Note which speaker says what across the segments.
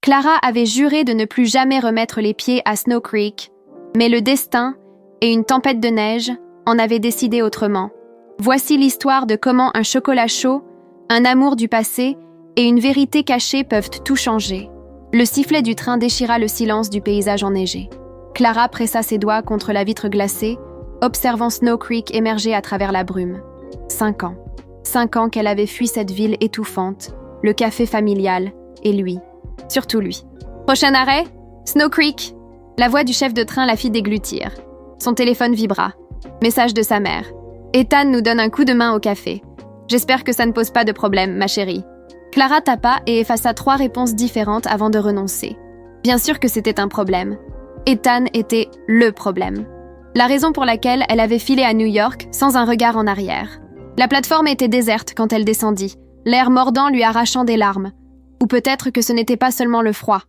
Speaker 1: Clara avait juré de ne plus jamais remettre les pieds à Snow Creek, mais le destin et une tempête de neige en avaient décidé autrement. Voici l'histoire de comment un chocolat chaud, un amour du passé et une vérité cachée peuvent tout changer. Le sifflet du train déchira le silence du paysage enneigé. Clara pressa ses doigts contre la vitre glacée, observant Snow Creek émerger à travers la brume. 5 ans. 5 ans qu'elle avait fui cette ville étouffante, le café familial, et lui. Surtout lui. Prochain arrêt, Snow Creek. La voix du chef de train la fit déglutir. Son téléphone vibra. Message de sa mère. Ethan nous donne un coup de main au café. J'espère que ça ne pose pas de problème, ma chérie. Clara tapa et effaça 3 réponses différentes avant de renoncer. Bien sûr que c'était un problème. Ethan était le problème. La raison pour laquelle elle avait filé à New York sans un regard en arrière. La plateforme était déserte quand elle descendit, l'air mordant lui arrachant des larmes. Ou peut-être que ce n'était pas seulement le froid.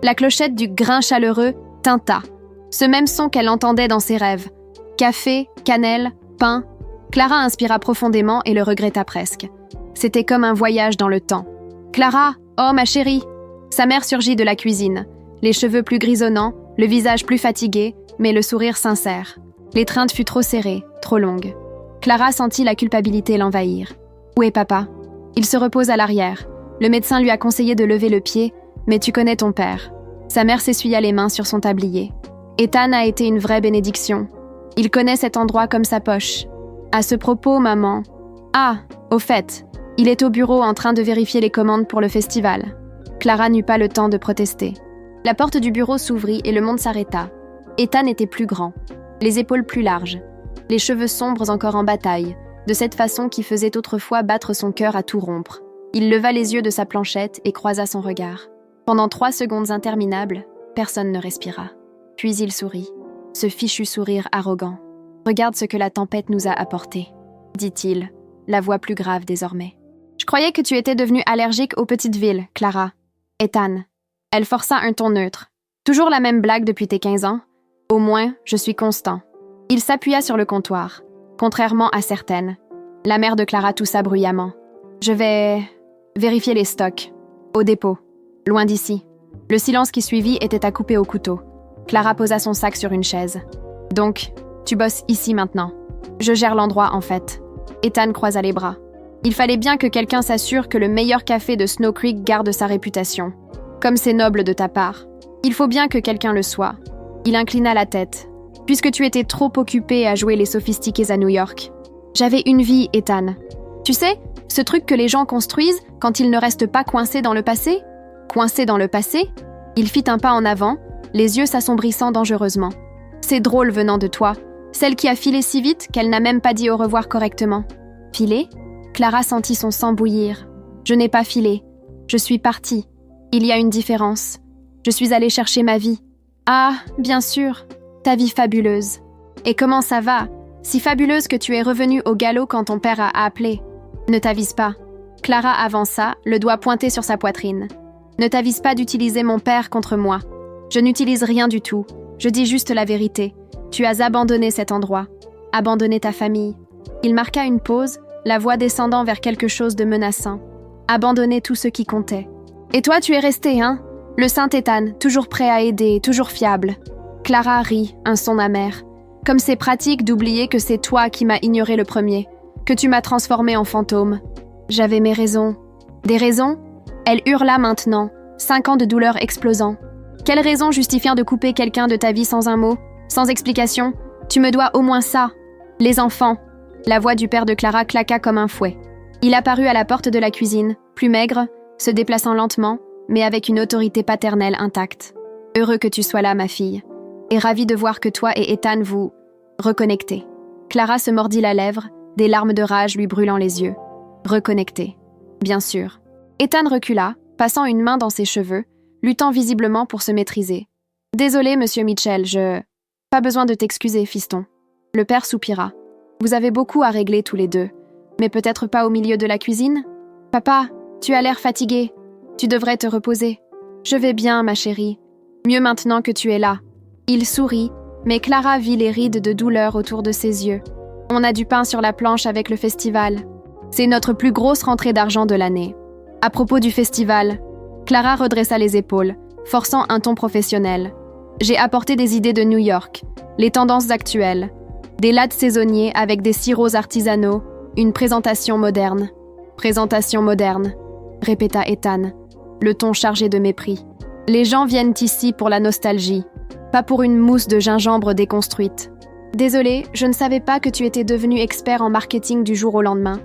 Speaker 1: La clochette du grain chaleureux tinta. Ce même son qu'elle entendait dans ses rêves. Café, cannelle, pain. Clara inspira profondément et le regretta presque. C'était comme un voyage dans le temps. « Clara, oh ma chérie !» Sa mère surgit de la cuisine, les cheveux plus grisonnants, le visage plus fatigué, mais le sourire sincère. L'étreinte fut trop serrée, trop longue. Clara sentit la culpabilité l'envahir. « Où est papa ?» Il se repose à l'arrière. Le médecin lui a conseillé de lever le pied, mais tu connais ton père. Sa mère s'essuya les mains sur son tablier. Ethan a été une vraie bénédiction. Il connaît cet endroit comme sa poche. À ce propos, maman... Ah, au fait, il est au bureau en train de vérifier les commandes pour le festival. Clara n'eut pas le temps de protester. La porte du bureau s'ouvrit et le monde s'arrêta. Ethan était plus grand, les épaules plus larges, les cheveux sombres encore en bataille, de cette façon qui faisait autrefois battre son cœur à tout rompre. Il leva les yeux de sa planchette et croisa son regard. Pendant 3 secondes interminables, personne ne respira. Puis il sourit, ce fichu sourire arrogant. « Regarde ce que la tempête nous a apporté », dit-il, la voix plus grave désormais. « Je croyais que tu étais devenue allergique aux petites villes, Clara. » Ethan. Elle força un ton neutre. « Toujours la même blague depuis tes 15 ans ? Au moins, je suis constant. » Il s'appuya sur le comptoir, contrairement à certaines. La mère de Clara toussa bruyamment. « Je vais vérifier les stocks. Au dépôt. Loin d'ici. » Le silence qui suivit était à couper au couteau. Clara posa son sac sur une chaise. « Donc, tu bosses ici maintenant. Je gère l'endroit, en fait. » Ethan croisa les bras. Il fallait bien que quelqu'un s'assure que le meilleur café de Snow Creek garde sa réputation. Comme c'est noble de ta part. Il faut bien que quelqu'un le soit. Il inclina la tête. Puisque tu étais trop occupé à jouer les sophistiqués à New York. J'avais une vie, Ethan. Tu sais, ce truc que les gens construisent quand ils ne restent pas coincés dans le passé ? Coincés dans le passé ? Il fit un pas en avant, les yeux s'assombrissant dangereusement. C'est drôle venant de toi, celle qui a filé si vite qu'elle n'a même pas dit au revoir correctement. Filé ? Clara sentit son sang bouillir. Je n'ai pas filé. Je suis partie. Il y a une différence. Je suis allée chercher ma vie. Ah, bien sûr, ta vie fabuleuse. Et comment ça va ? Si fabuleuse que tu es revenue au galop quand ton père a appelé. Ne t'avise pas. Clara avança, le doigt pointé sur sa poitrine. Ne t'avise pas d'utiliser mon père contre moi. Je n'utilise rien du tout. Je dis juste la vérité. Tu as abandonné cet endroit. Abandonné ta famille. Il marqua une pause, la voix descendant vers quelque chose de menaçant. Abandonné tout ce qui comptait. Et toi, tu es resté, hein ? Le Saint Ethan, toujours prêt à aider, toujours fiable. Clara rit, un son amer. Comme c'est pratique d'oublier que c'est toi qui m'as ignoré le premier, que tu m'as transformé en fantôme. J'avais mes raisons. Des raisons ? Elle hurla maintenant, 5 ans de douleur explosant. Quelle raison justifiant de couper quelqu'un de ta vie sans un mot, sans explication ? Tu me dois au moins ça. Les enfants. La voix du père de Clara claqua comme un fouet. Il apparut à la porte de la cuisine, plus maigre, se déplaçant lentement, mais avec une autorité paternelle intacte. Heureux que tu sois là, ma fille, et ravi de voir que toi et Ethan vous reconnectez. Clara se mordit la lèvre, des larmes de rage lui brûlant les yeux. Reconnectés. Bien sûr. Ethan recula, passant une main dans ses cheveux, luttant visiblement pour se maîtriser. « Désolé, monsieur Mitchell, Pas besoin de t'excuser, fiston. » Le père soupira. « Vous avez beaucoup à régler tous les deux, mais peut-être pas au milieu de la cuisine ? Papa, tu as l'air fatigué. Tu devrais te reposer. »« Je vais bien, ma chérie. Mieux maintenant que tu es là. » Il sourit, mais Clara vit les rides de douleur autour de ses yeux. « On a du pain sur la planche avec le festival. C'est notre plus grosse rentrée d'argent de l'année. » À propos du festival, Clara redressa les épaules, forçant un ton professionnel. J'ai apporté des idées de New York, les tendances actuelles, des lattes saisonniers avec des sirops artisanaux, une présentation moderne. Présentation moderne, répéta Ethan, le ton chargé de mépris. Les gens viennent ici pour la nostalgie, pas pour une mousse de gingembre déconstruite. Désolé, je ne savais pas que tu étais devenu expert en marketing du jour au lendemain.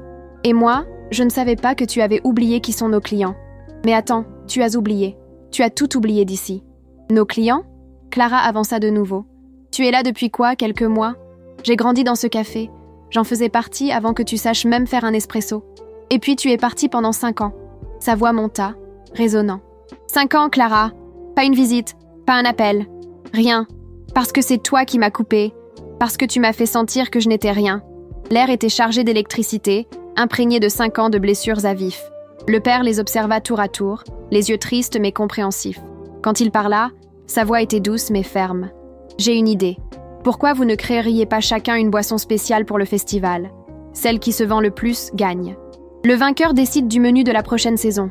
Speaker 1: Et moi, je ne savais pas que tu avais oublié qui sont nos clients. Mais attends, tu as oublié. Tu as tout oublié d'ici. Nos clients ? Clara avança de nouveau. Tu es là depuis quoi, quelques mois ? J'ai grandi dans ce café. J'en faisais partie avant que tu saches même faire un espresso. Et puis tu es partie pendant 5 ans. Sa voix monta, résonnant. 5 ans, Clara. Pas une visite, pas un appel. Rien. Parce que c'est toi qui m'as coupée. Parce que tu m'as fait sentir que je n'étais rien. L'air était chargé d'électricité, imprégné de 5 ans de blessures à vif. Le père les observa tour à tour, les yeux tristes mais compréhensifs. Quand il parla, sa voix était douce mais ferme. J'ai une idée. Pourquoi vous ne créeriez pas chacun une boisson spéciale pour le festival ? Celle qui se vend le plus gagne. Le vainqueur décide du menu de la prochaine saison.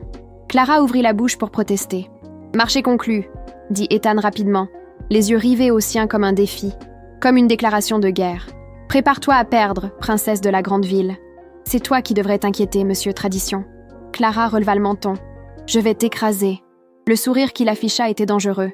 Speaker 1: Clara ouvrit la bouche pour protester. Marché conclu, dit Ethan rapidement, les yeux rivés aux siens comme un défi, comme une déclaration de guerre. Prépare-toi à perdre, princesse de la grande ville. C'est toi qui devrais t'inquiéter, monsieur Tradition. Clara releva le menton. Je vais t'écraser. Le sourire qu'il afficha était dangereux.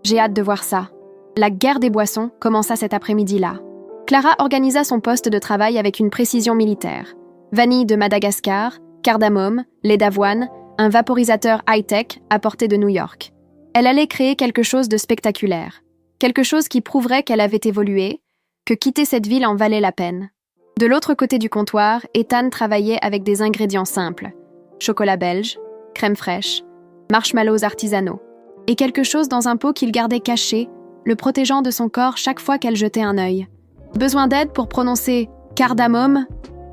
Speaker 1: J'ai hâte de voir ça. La guerre des boissons commença cet après-midi-là. Clara organisa son poste de travail avec une précision militaire. Vanille de Madagascar, cardamome, lait d'avoine, un vaporisateur high-tech apporté de New York. Elle allait créer quelque chose de spectaculaire. Quelque chose qui prouverait qu'elle avait évolué, que quitter cette ville en valait la peine. De l'autre côté du comptoir, Ethan travaillait avec des ingrédients simples. Chocolat belge, crème fraîche, marshmallows artisanaux. Et quelque chose dans un pot qu'il gardait caché, le protégeant de son corps chaque fois qu'elle jetait un œil. Besoin d'aide pour prononcer « cardamome »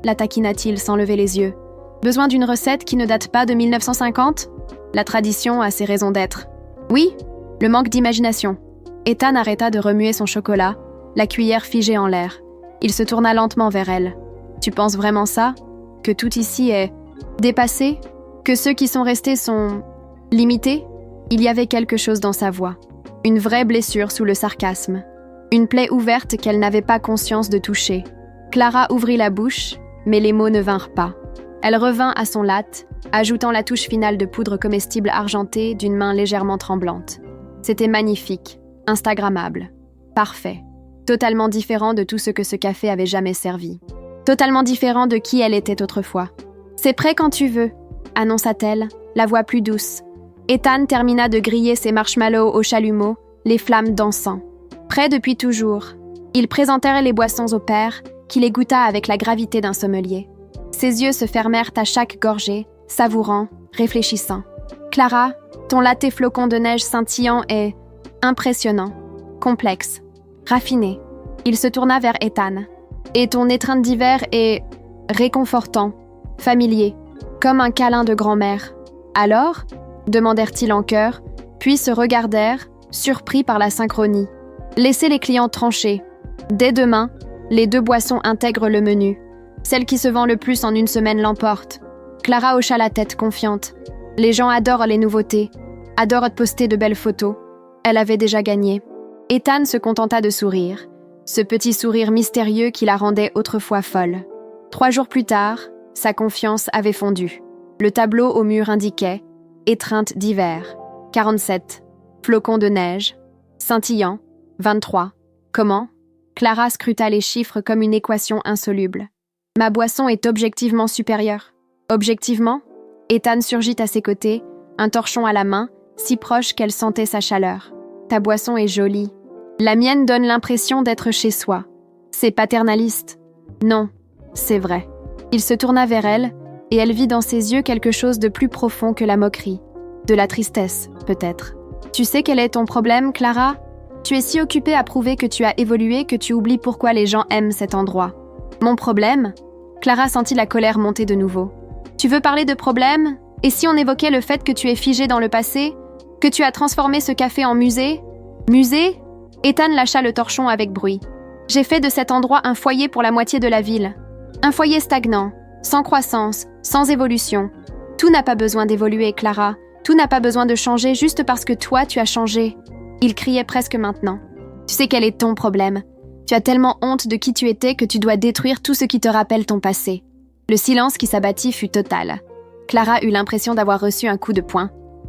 Speaker 1: la taquina-t-il sans lever les yeux. Besoin d'une recette qui ne date pas de 1950 ? La tradition a ses raisons d'être. Oui, le manque d'imagination. Ethan arrêta de remuer son chocolat, la cuillère figée en l'air. Il se tourna lentement vers elle. Tu penses vraiment ça ? Que tout ici est dépassé ? Que ceux qui sont restés sont limités ? Il y avait quelque chose dans sa voix. Une vraie blessure sous le sarcasme. Une plaie ouverte qu'elle n'avait pas conscience de toucher. Clara ouvrit la bouche, mais les mots ne vinrent pas. Elle revint à son latte, ajoutant la touche finale de poudre comestible argentée d'une main légèrement tremblante. C'était magnifique, instagrammable, parfait, totalement différent de tout ce que ce café avait jamais servi. Totalement différent de qui elle était autrefois. « C'est prêt quand tu veux », annonça-t-elle, la voix plus douce. Ethan termina de griller ses marshmallows au chalumeau, les flammes dansant. Prêt depuis toujours. Ils présentèrent les boissons au père, qui les goûta avec la gravité d'un sommelier. Ses yeux se fermèrent à chaque gorgée, savourant, réfléchissant. « Clara, ton latte flocon de neige scintillant est impressionnant, complexe, raffiné. » Il se tourna vers Ethan. « Et ton étreinte d'hiver est réconfortant, familier, comme un câlin de grand-mère. Alors ?» demandèrent-ils en chœur, puis se regardèrent, surpris par la synchronie. « Laissez les clients trancher. Dès demain, les 2 boissons intègrent le menu. Celle qui se vend le plus en une semaine l'emporte. » Clara hocha la tête, confiante. Les gens adorent les nouveautés, adorent poster de belles photos. Elle avait déjà gagné. Ethan se contenta de sourire, ce petit sourire mystérieux qui la rendait autrefois folle. 3 jours plus tard, sa confiance avait fondu. Le tableau au mur indiquait « Étreinte d'hiver, 47, flocons de neige, scintillant, 23. » Comment ? Clara scruta les chiffres comme une équation insoluble. « Ma boisson est objectivement supérieure. » Objectivement ? Ethan surgit à ses côtés, un torchon à la main, si proche qu'elle sentait sa chaleur. « Ta boisson est jolie. La mienne donne l'impression d'être chez soi. C'est paternaliste. » « Non, c'est vrai. » Il se tourna vers elle, et elle vit dans ses yeux quelque chose de plus profond que la moquerie. De la tristesse, peut-être. « Tu sais quel est ton problème, Clara ? Tu es si occupée à prouver que tu as évolué que tu oublies pourquoi les gens aiment cet endroit. »« Mon problème ?» Clara sentit la colère monter de nouveau. « Tu veux parler de problème ? Et si on évoquait le fait que tu es figée dans le passé ? Que tu as transformé ce café en musée ? » « Musée ?» Ethan lâcha le torchon avec bruit. « J'ai fait de cet endroit un foyer pour la moitié de la ville. Un foyer stagnant, sans croissance, sans évolution. Tout n'a pas besoin d'évoluer, Clara. Tout n'a pas besoin de changer juste parce que toi, tu as changé. Il criait presque maintenant. Tu sais quel est ton problème. Tu as tellement honte de qui tu étais que tu dois détruire tout ce qui te rappelle ton passé. Le silence qui s'abattit fut total. Clara eut l'impression d'avoir reçu un coup de poing.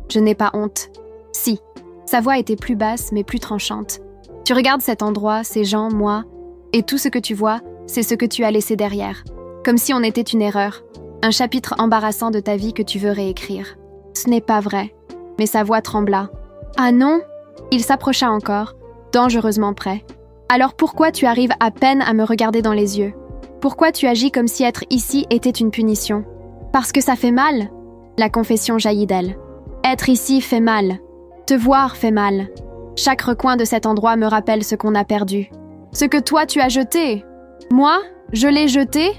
Speaker 1: Je n'ai pas honte. Si. Sa voix était plus basse mais plus tranchante. Tu regardes cet endroit, ces gens, moi, et tout ce que tu vois, c'est ce que tu as laissé derrière. Comme si on était une erreur. Un chapitre embarrassant de ta vie que tu veux réécrire. Ce n'est pas vrai. Mais sa voix trembla. Ah non? Il s'approcha encore, dangereusement près. Alors pourquoi tu arrives à peine à me regarder dans les yeux? Pourquoi tu agis comme si être ici était une punition? Parce que ça fait mal? La confession jaillit d'elle. Être ici fait mal. Te voir fait mal. Chaque recoin de cet endroit me rappelle ce qu'on a perdu. Ce que toi tu as jeté. Moi? Je l'ai jeté?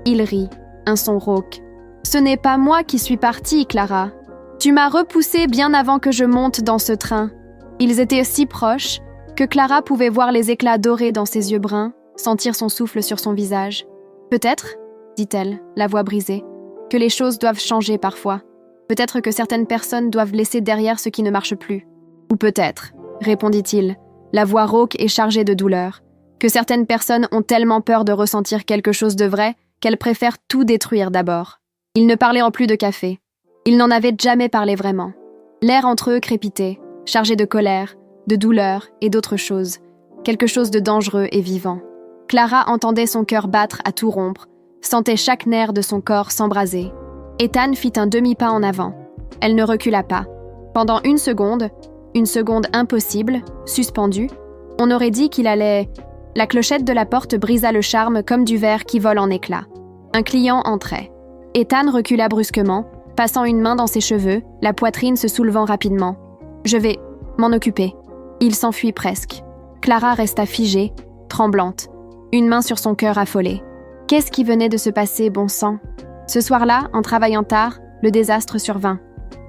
Speaker 1: Il rit, un son rauque. Ce n'est pas moi qui suis partie, Clara. Tu m'as repoussée bien avant que je monte dans ce train. Ils étaient si proches que Clara pouvait voir les éclats dorés dans ses yeux bruns, sentir son souffle sur son visage. Peut-être, dit-elle, la voix brisée, que les choses doivent changer parfois. Peut-être que certaines personnes doivent laisser derrière ce qui ne marche plus. Ou peut-être, répondit-il, la voix rauque et chargée de douleur, que certaines personnes ont tellement peur de ressentir quelque chose de vrai qu'elles préfèrent tout détruire d'abord. Ils ne parlaient en plus de café. Ils n'en avaient jamais parlé vraiment. L'air entre eux crépitait, chargé de colère, de douleur et d'autres choses, quelque chose de dangereux et vivant. Clara entendait son cœur battre à tout rompre, sentait chaque nerf de son corps s'embraser. Ethan fit un demi-pas en avant. Elle ne recula pas. Pendant une seconde impossible, suspendue, on aurait dit qu'il allait... La clochette de la porte brisa le charme comme du verre qui vole en éclats. Un client entrait. Ethan recula brusquement, passant une main dans ses cheveux, la poitrine se soulevant rapidement. « Je vais m'en occuper. » Il s'enfuit presque. Clara resta figée, tremblante, une main sur son cœur affolé. Qu'est-ce qui venait de se passer, bon sang? Ce soir-là, en travaillant tard, le désastre survint.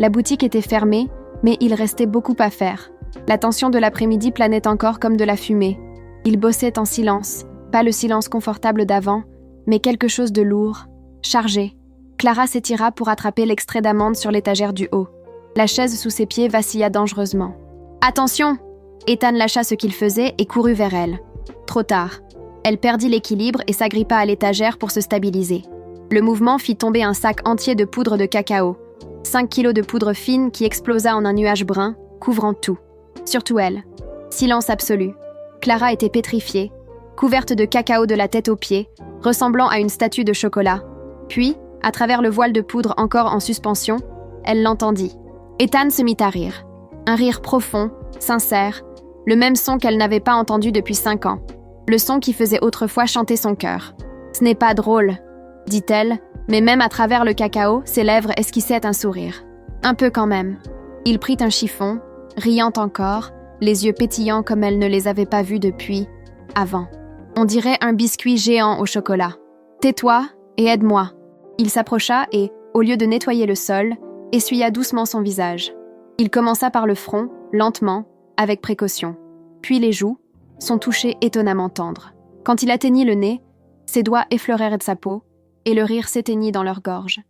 Speaker 1: La boutique était fermée, mais il restait beaucoup à faire. La tension de l'après-midi planait encore comme de la fumée. Il bossait en silence, pas le silence confortable d'avant, mais quelque chose de lourd, chargé. Clara s'étira pour attraper l'extrait d'amande sur l'étagère du haut. La chaise sous ses pieds vacilla dangereusement. « Attention !» Ethan lâcha ce qu'il faisait et courut vers elle. Trop tard. Elle perdit l'équilibre et s'agrippa à l'étagère pour se stabiliser. Le mouvement fit tomber un sac entier de poudre de cacao. 5 kilos de poudre fine qui explosa en un nuage brun, couvrant tout. Surtout elle. Silence absolu. Clara était pétrifiée, couverte de cacao de la tête aux pieds, ressemblant à une statue de chocolat. Puis, à travers le voile de poudre encore en suspension, elle l'entendit. Ethan se mit à rire. Un rire profond, sincère, le même son qu'elle n'avait pas entendu depuis 5 ans. Le son qui faisait autrefois chanter son cœur. « Ce n'est pas drôle », dit-elle, mais même à travers le cacao, ses lèvres esquissaient un sourire. Un peu quand même. Il prit un chiffon, riant encore, les yeux pétillants comme elle ne les avait pas vus depuis... avant. On dirait un biscuit géant au chocolat. « Tais-toi et aide-moi ». Il s'approcha et, au lieu de nettoyer le sol, essuya doucement son visage. Il commença par le front, lentement, avec précaution. Puis les joues, son toucher étonnamment tendre. Quand il atteignit le nez, ses doigts effleurèrent de sa peau, et le rire s'éteignit dans leur gorge.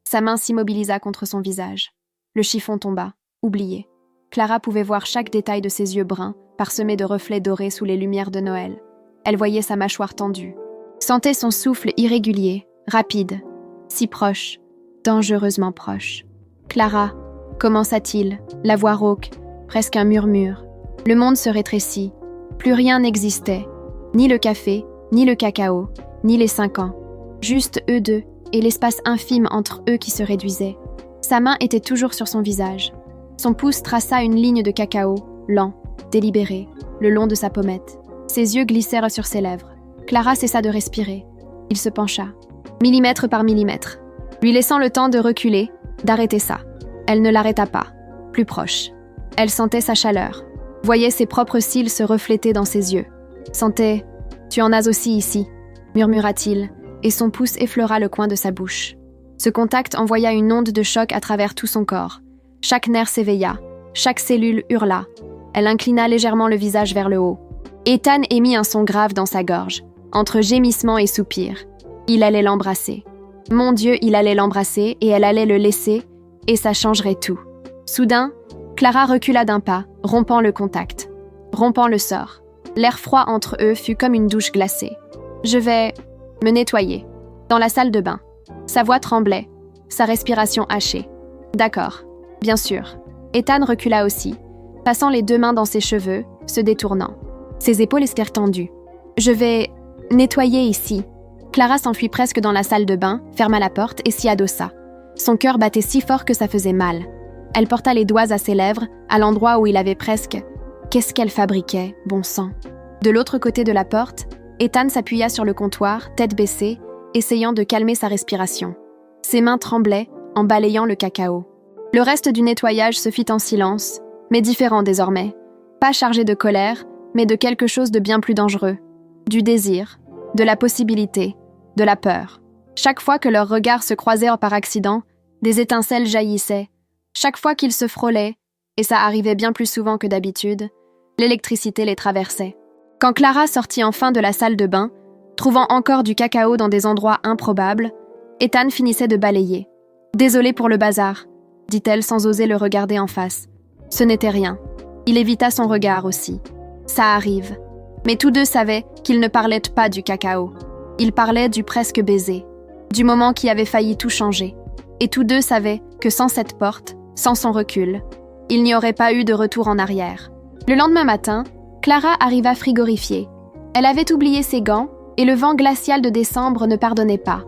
Speaker 1: Sa main s'immobilisa contre son visage. Le chiffon tomba, oublié. Clara pouvait voir chaque détail de ses yeux bruns, parsemés de reflets dorés sous les lumières de Noël. Elle voyait sa mâchoire tendue. Sentait son souffle irrégulier, rapide, si proche, dangereusement proche. « Clara », commença-t-il, la voix rauque, presque un murmure. Le monde se rétrécit. Plus rien n'existait. Ni le café, ni le cacao, ni les 5 ans. Juste eux deux, et l'espace infime entre eux qui se réduisait. Sa main était toujours sur son visage. Son pouce traça une ligne de cacao, lent, délibéré, le long de sa pommette. Ses yeux glissèrent sur ses lèvres. Clara cessa de respirer. Il se pencha, millimètre par millimètre, lui laissant le temps de reculer, d'arrêter ça. Elle ne l'arrêta pas, plus proche. Elle sentait sa chaleur, voyait ses propres cils se refléter dans ses yeux. Sentait « Tu en as aussi ici », murmura-t-il, et son pouce effleura le coin de sa bouche. Ce contact envoya une onde de choc à travers tout son corps. Chaque nerf s'éveilla, chaque cellule hurla. Elle inclina légèrement le visage vers le haut. Ethan émit un son grave dans sa gorge, entre gémissements et soupirs. Il allait l'embrasser. Mon Dieu, il allait l'embrasser et elle allait le laisser, et ça changerait tout. Soudain, Clara recula d'un pas, rompant le contact, rompant le sort. L'air froid entre eux fut comme une douche glacée. « Je vais me nettoyer. » Dans la salle de bain. Sa voix tremblait, sa respiration hachée. « D'accord, bien sûr. » Ethan recula aussi, passant les 2 mains dans ses cheveux, se détournant. Ses épaules étaient tendues. « Je vais nettoyer ici. » Clara s'enfuit presque dans la salle de bain, ferma la porte et s'y adossa. Son cœur battait si fort que ça faisait mal. Elle porta les doigts à ses lèvres, à l'endroit où il avait presque... Qu'est-ce qu'elle fabriquait, bon sang? De l'autre côté de la porte, Ethan s'appuya sur le comptoir, tête baissée, essayant de calmer sa respiration. Ses mains tremblaient en balayant le cacao. Le reste du nettoyage se fit en silence, mais différent désormais. Pas chargé de colère, mais de quelque chose de bien plus dangereux. Du désir, de la possibilité, de la peur. Chaque fois que leurs regards se croisaient par accident, des étincelles jaillissaient. Chaque fois qu'ils se frôlaient, et ça arrivait bien plus souvent que d'habitude, l'électricité les traversait. Quand Clara sortit enfin de la salle de bain, trouvant encore du cacao dans des endroits improbables, Ethan finissait de balayer. « Désolée pour le bazar », dit-elle sans oser le regarder en face. Ce n'était rien. Il évita son regard aussi. Ça arrive. Mais tous deux savaient qu'ils ne parlaient pas du cacao. Ils parlaient du presque baiser, du moment qui avait failli tout changer. Et tous deux savaient que sans cette porte, sans son recul, il n'y aurait pas eu de retour en arrière. Le lendemain matin, Clara arriva frigorifiée. Elle avait oublié ses gants et le vent glacial de décembre ne pardonnait pas.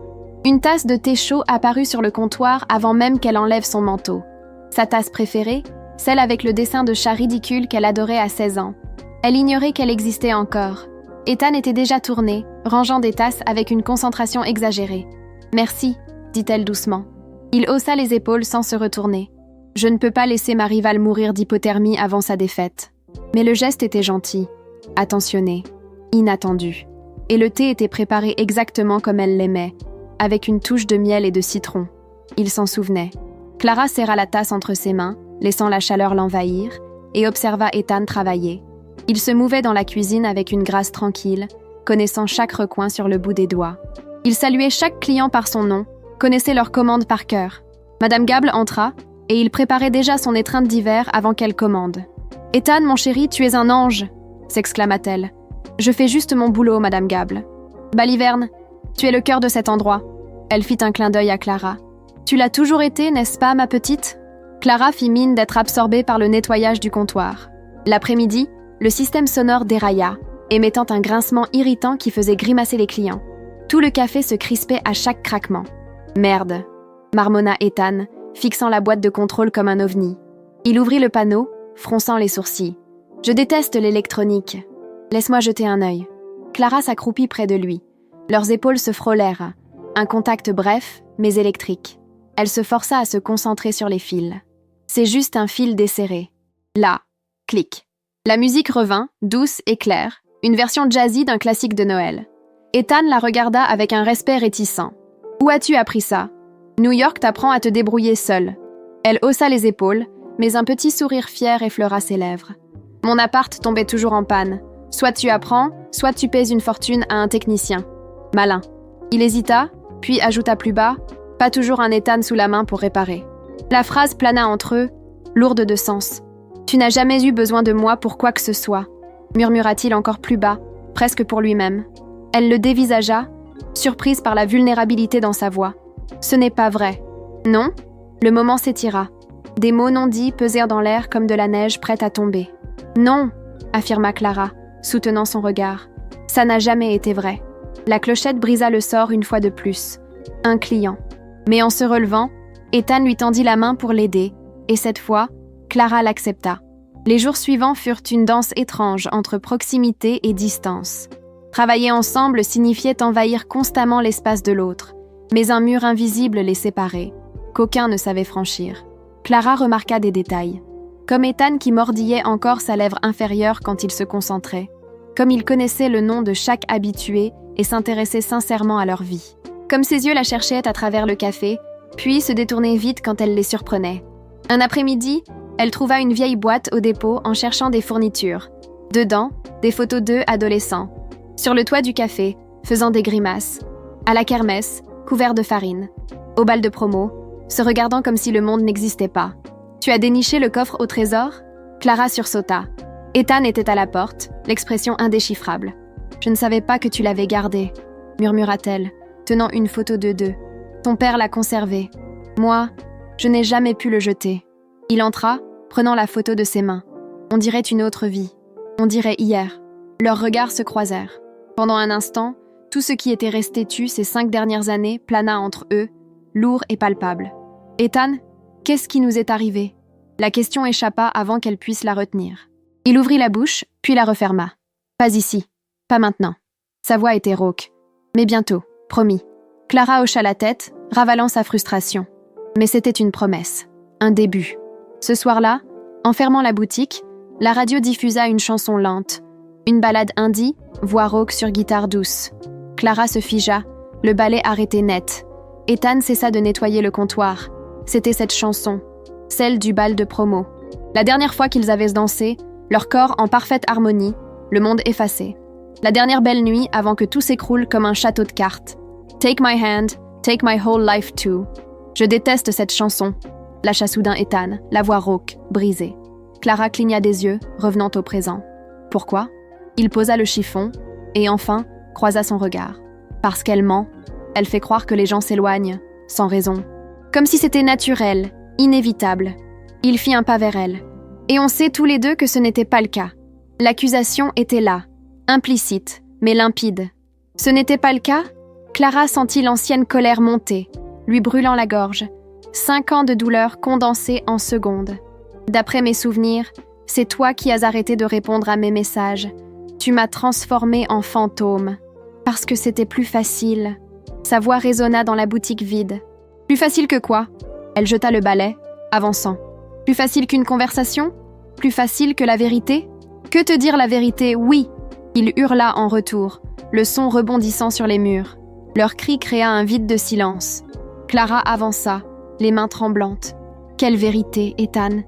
Speaker 1: Une tasse de thé chaud apparut sur le comptoir avant même qu'elle enlève son manteau. Sa tasse préférée, celle avec le dessin de chat ridicule qu'elle adorait à 16 ans. Elle ignorait qu'elle existait encore. Ethan était déjà tourné, rangeant des tasses avec une concentration exagérée. « Merci », dit-elle doucement. Il haussa les épaules sans se retourner. « Je ne peux pas laisser ma rivale mourir d'hypothermie avant sa défaite. » Mais le geste était gentil, attentionné, inattendu. Et le thé était préparé exactement comme elle l'aimait, avec une touche de miel et de citron. Il s'en souvenait. Clara serra la tasse entre ses mains, laissant la chaleur l'envahir, et observa Ethan travailler. Il se mouvait dans la cuisine avec une grâce tranquille, connaissant chaque recoin sur le bout des doigts. Il saluait chaque client par son nom, connaissait leurs commandes par cœur. Madame Gable entra, et il préparait déjà son étreinte d'hiver avant qu'elle commande. « Ethan, mon chéri, tu es un ange !» s'exclama-t-elle. « Je fais juste mon boulot, Madame Gable. »« Baliverne, tu es le cœur de cet endroit. » Elle fit un clin d'œil à Clara. « Tu l'as toujours été, n'est-ce pas, ma petite ?» Clara fit mine d'être absorbée par le nettoyage du comptoir. L'après-midi, le système sonore dérailla, émettant un grincement irritant qui faisait grimacer les clients. Tout le café se crispait à chaque craquement. « Merde !» marmonna Ethan, fixant la boîte de contrôle comme un ovni. Il ouvrit le panneau, fronçant les sourcils. « Je déteste l'électronique. Laisse-moi jeter un œil. » Clara s'accroupit près de lui. Leurs épaules se frôlèrent. Un contact bref, mais électrique. Elle se força à se concentrer sur les fils. C'est juste un fil desserré. Là, clic. La musique revint, douce et claire, une version jazzy d'un classique de Noël. Ethan la regarda avec un respect réticent. « Où as-tu appris ça? New York t'apprend à te débrouiller seule. » Elle haussa les épaules, mais un petit sourire fier effleura ses lèvres. « Mon appart tombait toujours en panne. Soit tu apprends, soit tu paies une fortune à un technicien. Malin. » Il hésita, puis ajouta plus bas, « Pas toujours un Ethan sous la main pour réparer. » La phrase plana entre eux, lourde de sens. « Tu n'as jamais eu besoin de moi pour quoi que ce soit, » murmura-t-il encore plus bas, presque pour lui-même. Elle le dévisagea, surprise par la vulnérabilité dans sa voix. « Ce n'est pas vrai. »« Non ?» Le moment s'étira. Des mots non dits pesèrent dans l'air comme de la neige prête à tomber. « Non !» affirma Clara, soutenant son regard. « Ça n'a jamais été vrai. » La clochette brisa le sort une fois de plus. Un client. Mais en se relevant, Ethan lui tendit la main pour l'aider, et cette fois, Clara l'accepta. Les jours suivants furent une danse étrange entre proximité et distance. Travailler ensemble signifiait envahir constamment l'espace de l'autre, mais un mur invisible les séparait, qu'aucun ne savait franchir. Clara remarqua des détails. Comme Ethan qui mordillait encore sa lèvre inférieure quand il se concentrait. Comme il connaissait le nom de chaque habitué et s'intéressait sincèrement à leur vie. Comme ses yeux la cherchaient à travers le café, puis se détournaient vite quand elle les surprenait. Un après-midi, elle trouva une vieille boîte au dépôt en cherchant des fournitures. Dedans, des photos d'eux adolescents. Sur le toit du café, faisant des grimaces. À la kermesse, couverts de farine. Au bal de promo, se regardant comme si le monde n'existait pas. Tu as déniché le coffre au trésor ?» Clara sursauta. Ethan était à la porte, l'expression indéchiffrable. « Je ne savais pas que tu l'avais gardé, » murmura-t-elle, tenant une photo de deux. « Ton père l'a conservé. Moi, je n'ai jamais pu le jeter. » Il entra, prenant la photo de ses mains. On dirait une autre vie. On dirait hier. Leurs regards se croisèrent. Pendant un instant, tout ce qui était resté tu ces 5 dernières années plana entre eux, lourd et palpable. « Ethan, qu'est-ce qui nous est arrivé ?» La question échappa avant qu'elle puisse la retenir. Il ouvrit la bouche, puis la referma. « Pas ici. Pas maintenant. » Sa voix était rauque. « Mais bientôt, promis. » Clara hocha la tête, ravalant sa frustration. Mais c'était une promesse. Un début. Ce soir-là, en fermant la boutique, la radio diffusa une chanson lente. Une ballade indie, voix rauque sur guitare douce. Clara se figea, le ballet arrêté net. Ethan cessa de nettoyer le comptoir. C'était cette chanson, celle du bal de promo. La dernière fois qu'ils avaient dansé, leur corps en parfaite harmonie, le monde effacé. La dernière belle nuit avant que tout s'écroule comme un château de cartes. Take my hand, take my whole life too. Je déteste cette chanson, lâcha soudain Ethan, la voix rauque, brisée. Clara cligna des yeux, revenant au présent. Pourquoi ? Il posa le chiffon, et enfin, croisa son regard. Parce qu'elle ment, elle fait croire que les gens s'éloignent, sans raison. Comme si c'était naturel, inévitable. Il fit un pas vers elle. Et on sait tous les deux que ce n'était pas le cas. L'accusation était là, implicite, mais limpide. Ce n'était pas le cas ? Clara sentit l'ancienne colère monter, lui brûlant la gorge. 5 ans de douleur condensés en secondes. D'après mes souvenirs, c'est toi qui as arrêté de répondre à mes messages. Tu m'as transformée en fantôme. Parce que c'était plus facile. Sa voix résonna dans la boutique vide. Plus facile que quoi ? Elle jeta le balai, avançant. Plus facile qu'une conversation ? Plus facile que la vérité ? Que te dire la vérité ? Oui ! Il hurla en retour, le son rebondissant sur les murs. Leur cri créa un vide de silence. Clara avança, les mains tremblantes. Quelle vérité, Ethan ?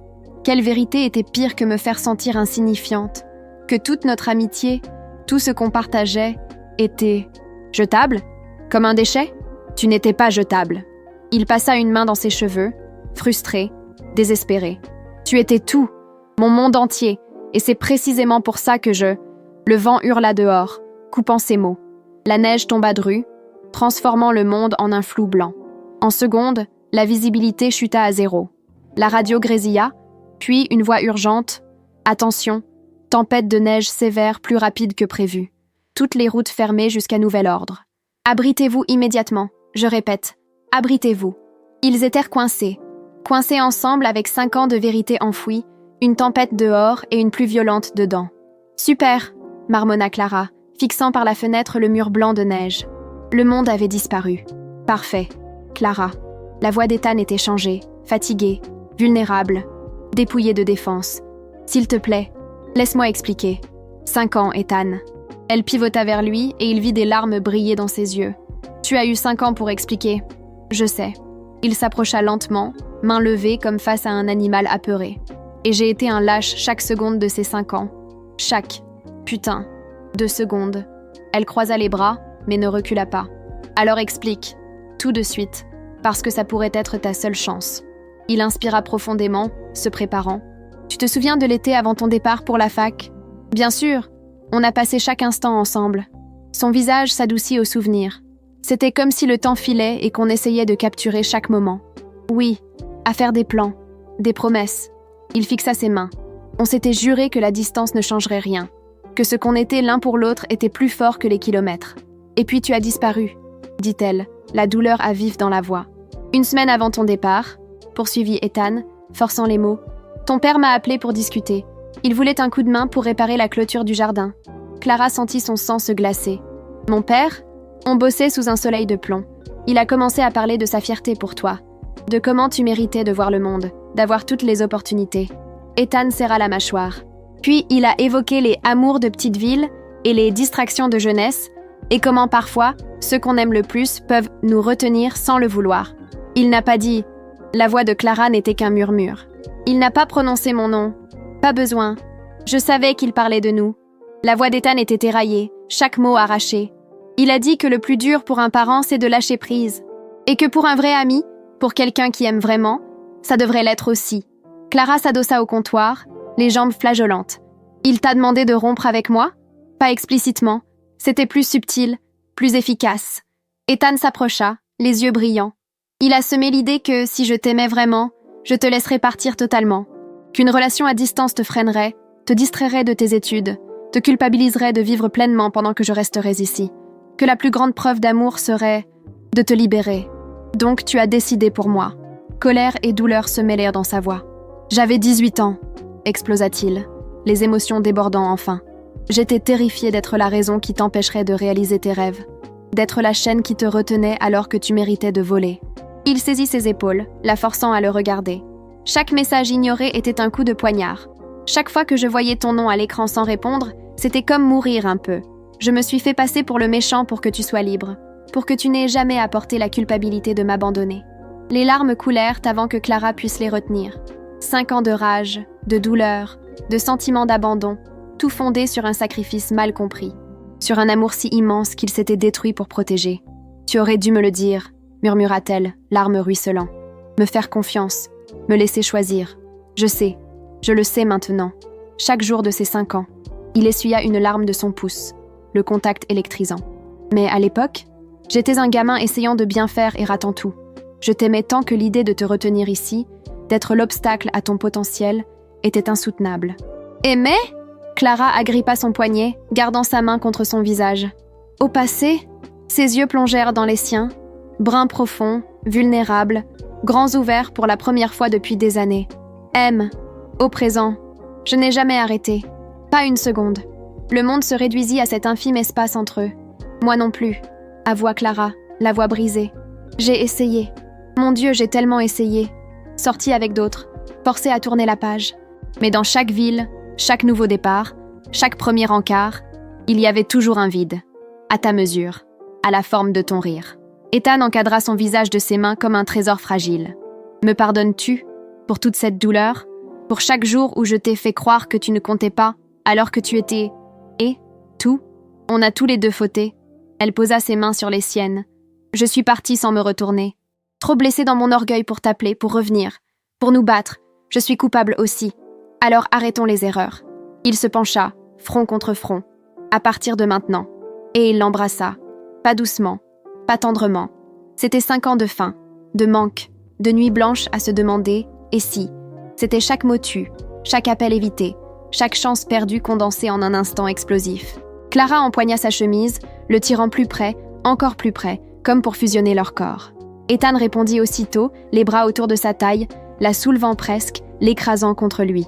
Speaker 1: Quelle vérité était pire que me faire sentir insignifiante ? Que toute notre amitié, tout ce qu'on partageait, était jetable ? Comme un déchet ? Tu n'étais pas jetable. Il passa une main dans ses cheveux, frustré, désespéré. Tu étais tout, mon monde entier, et c'est précisément pour ça que je... Le vent hurla dehors, coupant ses mots. La neige tomba dru, transformant le monde en un flou blanc. En secondes, la visibilité chuta à 0. La radio grésilla, puis une voix urgente. « Attention, tempête de neige sévère plus rapide que prévu. Toutes les routes fermées jusqu'à nouvel ordre. Abritez-vous immédiatement, je répète, abritez-vous. » Ils étaient coincés ensemble avec 5 ans de vérité enfouie, une tempête dehors et une plus violente dedans. « Super !» marmonna Clara, fixant par la fenêtre le mur blanc de neige. Le monde avait disparu. « Parfait. » Clara. La voix d'Ethan était changée, fatiguée, vulnérable, dépouillée de défense. « S'il te plaît, laisse-moi expliquer. 5 ans, Ethan. » Elle pivota vers lui et il vit des larmes briller dans ses yeux. « Tu as eu 5 ans pour expliquer. » « Je sais. » Il s'approcha lentement, main levée comme face à un animal apeuré. « Et j'ai été un lâche chaque seconde de ces 5 ans. Chaque, putain, 2 secondes. » Elle croisa les bras, mais ne recula pas. « Alors explique, tout de suite, parce que ça pourrait être ta seule chance. » Il inspira profondément, se préparant. « Tu te souviens de l'été avant ton départ pour la fac ? » « Bien sûr, on a passé chaque instant ensemble. » Son visage s'adoucit au souvenir. C'était comme si le temps filait et qu'on essayait de capturer chaque moment. « Oui, à faire des plans, des promesses. » Il fixa ses mains. On s'était juré que la distance ne changerait rien, que ce qu'on était l'un pour l'autre était plus fort que les kilomètres. « Et puis tu as disparu, » dit-elle, la douleur à vif dans la voix. « 1 semaine avant ton départ, » poursuivit Ethan, forçant les mots, « ton père m'a appelé pour discuter. Il voulait un coup de main pour réparer la clôture du jardin. » Clara sentit son sang se glacer. « Mon père ? » On bossait sous un soleil de plomb. Il a commencé à parler de sa fierté pour toi, de comment tu méritais de voir le monde, d'avoir toutes les opportunités. Ethan serra la mâchoire. Puis il a évoqué les amours de petite ville et les distractions de jeunesse, et comment parfois, ceux qu'on aime le plus peuvent nous retenir sans le vouloir. Il n'a pas dit « La voix de Clara n'était qu'un murmure. » Il n'a pas prononcé mon nom. Pas besoin. Je savais qu'il parlait de nous. La voix d'Ethan était éraillée, chaque mot arraché. Il a dit que le plus dur pour un parent, c'est de lâcher prise. Et que pour un vrai ami, pour quelqu'un qui aime vraiment, ça devrait l'être aussi. Clara s'adossa au comptoir, les jambes flageolantes. Il t'a demandé de rompre avec moi? Pas explicitement. C'était plus subtil, plus efficace. Ethan s'approcha, les yeux brillants. Il a semé l'idée que, si je t'aimais vraiment, je te laisserais partir totalement. Qu'une relation à distance te freinerait, te distrairait de tes études, te culpabiliserait de vivre pleinement pendant que je resterais ici. Que la plus grande preuve d'amour serait de te libérer. Donc tu as décidé pour moi. Colère et douleur se mêlèrent dans sa voix. J'avais 18 ans, explosa-t-il, les émotions débordant enfin. J'étais terrifiée d'être la raison qui t'empêcherait de réaliser tes rêves, d'être la chaîne qui te retenait alors que tu méritais de voler. Il saisit ses épaules, la forçant à le regarder. Chaque message ignoré était un coup de poignard. Chaque fois que je voyais ton nom à l'écran sans répondre, c'était comme mourir un peu. Je me suis fait passer pour le méchant pour que tu sois libre, pour que tu n'aies jamais à porter la culpabilité de m'abandonner. Les larmes coulèrent avant que Clara puisse les retenir. 5 ans de rage, de douleur, de sentiment d'abandon, tout fondé sur un sacrifice mal compris, sur un amour si immense qu'il s'était détruit pour protéger. « Tu aurais dû me le dire », murmura-t-elle, larmes ruisselant. « Me faire confiance, me laisser choisir. Je sais, je le sais maintenant. Chaque jour de ces 5 ans. » Il essuya une larme de son pouce, le contact électrisant. « Mais à l'époque, j'étais un gamin essayant de bien faire et ratant tout. Je t'aimais tant que l'idée de te retenir ici, d'être l'obstacle à ton potentiel, était insoutenable. »« Aimer ?» Clara agrippa son poignet, gardant sa main contre son visage. Au passé, ses yeux plongèrent dans les siens, bruns profonds, vulnérables, grands ouverts pour la première fois depuis des années. Aime, au présent, je n'ai jamais arrêté, pas une seconde. Le monde se réduisit à cet infime espace entre eux. Moi non plus, avoua Clara, la voix brisée. J'ai essayé. Mon Dieu, j'ai tellement essayé. Sorti avec d'autres, forcé à tourner la page. Mais dans chaque ville, chaque nouveau départ, chaque premier encart, il y avait toujours un vide, à ta mesure, à la forme de ton rire. Ethan encadra son visage de ses mains comme un trésor fragile. Me pardonnes-tu pour toute cette douleur, pour chaque jour où je t'ai fait croire que tu ne comptais pas, alors que tu étais... Et tout? On a tous les deux fauté. Elle posa ses mains sur les siennes. Je suis partie sans me retourner. Trop blessée dans mon orgueil pour t'appeler, pour revenir, pour nous battre. Je suis coupable aussi. Alors arrêtons les erreurs. Il se pencha, front contre front, à partir de maintenant. Et il l'embrassa. Pas doucement, pas tendrement. C'était 5 ans de faim, de manque, de nuits blanches à se demander « et si ?» C'était chaque mot tu, chaque appel évité, chaque chance perdue condensée en un instant explosif. Clara empoigna sa chemise, le tirant plus près, encore plus près, comme pour fusionner leurs corps. Ethan répondit aussitôt, les bras autour de sa taille, la soulevant presque, l'écrasant contre lui.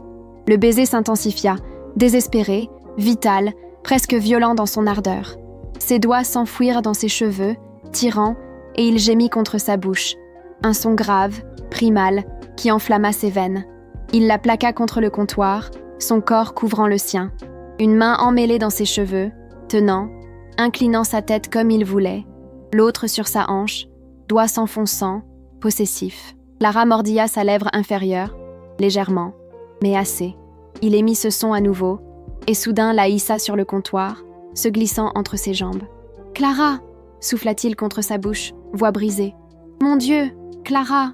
Speaker 1: Le baiser s'intensifia, désespéré, vital, presque violent dans son ardeur. Ses doigts s'enfouirent dans ses cheveux, tirant, et il gémit contre sa bouche. Un son grave, primal, qui enflamma ses veines. Il la plaqua contre le comptoir, son corps couvrant le sien. Une main emmêlée dans ses cheveux, tenant, inclinant sa tête comme il voulait, l'autre sur sa hanche, doigts s'enfonçant, possessif. Clara mordilla sa lèvre inférieure, légèrement, mais assez. Il émit ce son à nouveau, et soudain la hissa sur le comptoir, se glissant entre ses jambes. « Clara !» souffla-t-il contre sa bouche, voix brisée. « Mon Dieu, Clara !»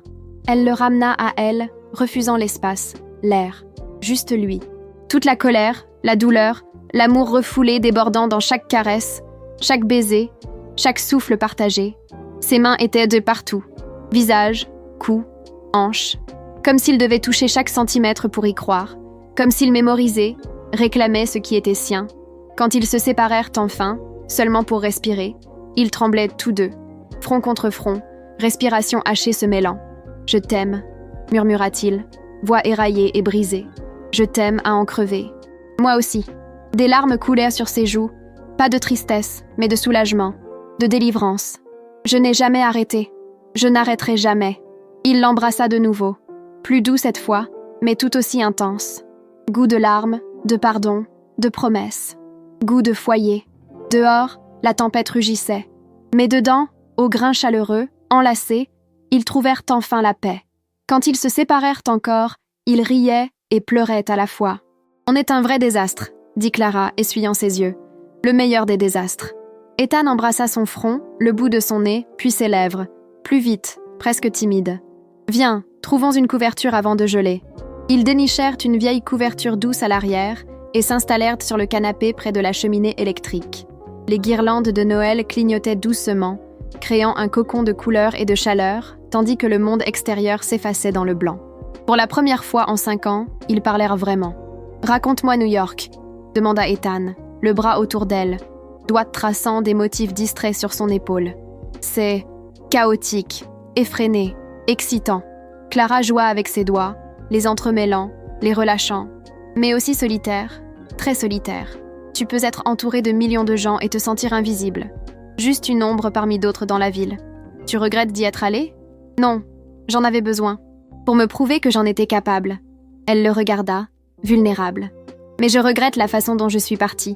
Speaker 1: Elle le ramena à elle, refusant l'espace, l'air, juste lui. Toute la colère, la douleur, l'amour refoulé débordant dans chaque caresse, chaque baiser, chaque souffle partagé. Ses mains étaient de partout, visage, cou, hanche, comme s'il devait toucher chaque centimètre pour y croire, comme s'il mémorisait, réclamait ce qui était sien. Quand ils se séparèrent enfin, seulement pour respirer, ils tremblaient tous deux, front contre front, respiration hachée se mêlant. « Je t'aime », murmura-t-il, voix éraillée et brisée. « Je t'aime à en crever. » Moi aussi. Des larmes coulèrent sur ses joues, pas de tristesse, mais de soulagement, de délivrance. Je n'ai jamais arrêté. Je n'arrêterai jamais. Il l'embrassa de nouveau, plus doux cette fois, mais tout aussi intense. Goût de larmes, de pardon, de promesses. Goût de foyer. Dehors, la tempête rugissait. Mais dedans, au grain chaleureux, enlacés, ils trouvèrent enfin la paix. Quand ils se séparèrent encore, ils riaient et pleuraient à la fois. « On est un vrai désastre », dit Clara, essuyant ses yeux. « Le meilleur des désastres. » Ethan embrassa son front, le bout de son nez, puis ses lèvres. Plus vite, presque timide. « Viens, trouvons une couverture avant de geler. » Ils dénichèrent une vieille couverture douce à l'arrière et s'installèrent sur le canapé près de la cheminée électrique. Les guirlandes de Noël clignotaient doucement, créant un cocon de couleurs et de chaleur, tandis que le monde extérieur s'effaçait dans le blanc. Pour la première fois en 5 ans, ils parlèrent vraiment. « Raconte-moi New York », demanda Ethan, le bras autour d'elle, doigts traçant des motifs distraits sur son épaule. « C'est chaotique, effréné, excitant. » Clara joua avec ses doigts, les entremêlant, les relâchant, mais aussi solitaire, très solitaire. Tu peux être entouré de millions de gens et te sentir invisible. Juste une ombre parmi d'autres dans la ville. Tu regrettes d'y être allé ? Non, j'en avais besoin. Pour me prouver que j'en étais capable. Elle le regarda, vulnérable. Mais je regrette la façon dont je suis partie.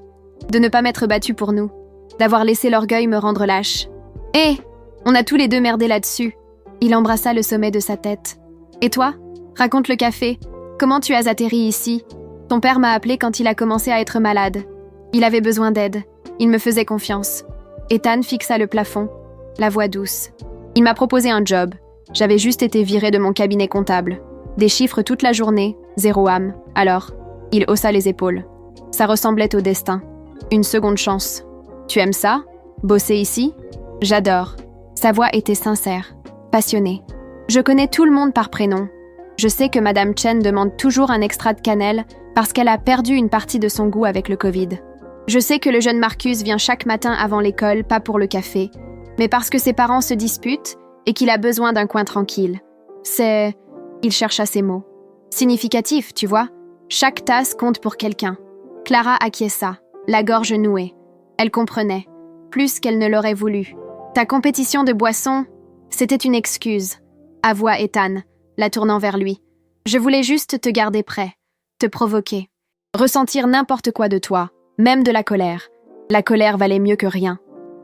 Speaker 1: De ne pas m'être battue pour nous. D'avoir laissé l'orgueil me rendre lâche. Hé, on a tous les deux merdé là-dessus. Il embrassa le sommet de sa tête. Et toi ? Raconte le café. Comment tu as atterri ici ? Ton père m'a appelé quand il a commencé à être malade. Il avait besoin d'aide. Il me faisait confiance. Ethan fixa le plafond, la voix douce. Il m'a proposé un job. J'avais juste été virée de mon cabinet comptable. Des chiffres toute la journée, 0 âme. Alors, il haussa les épaules. Ça ressemblait au destin. Une seconde chance. Tu aimes ça ? Bosser ici ? J'adore. Sa voix était sincère, passionnée. Je connais tout le monde par prénom. Je sais que Madame Chen demande toujours un extra de cannelle parce qu'elle a perdu une partie de son goût avec le Covid. Je sais que le jeune Marcus vient chaque matin avant l'école, pas pour le café, mais parce que ses parents se disputent et qu'il a besoin d'un coin tranquille. C'est... Il chercha ses mots. Significatif, tu vois. Chaque tasse compte pour quelqu'un. Clara acquiesça, la gorge nouée. Elle comprenait, plus qu'elle ne l'aurait voulu. Ta compétition de boissons, c'était une excuse, avoua Ethan, la tournant vers lui. Je voulais juste te garder prêt, te provoquer, ressentir n'importe quoi de toi, même de la colère. La colère valait mieux que rien.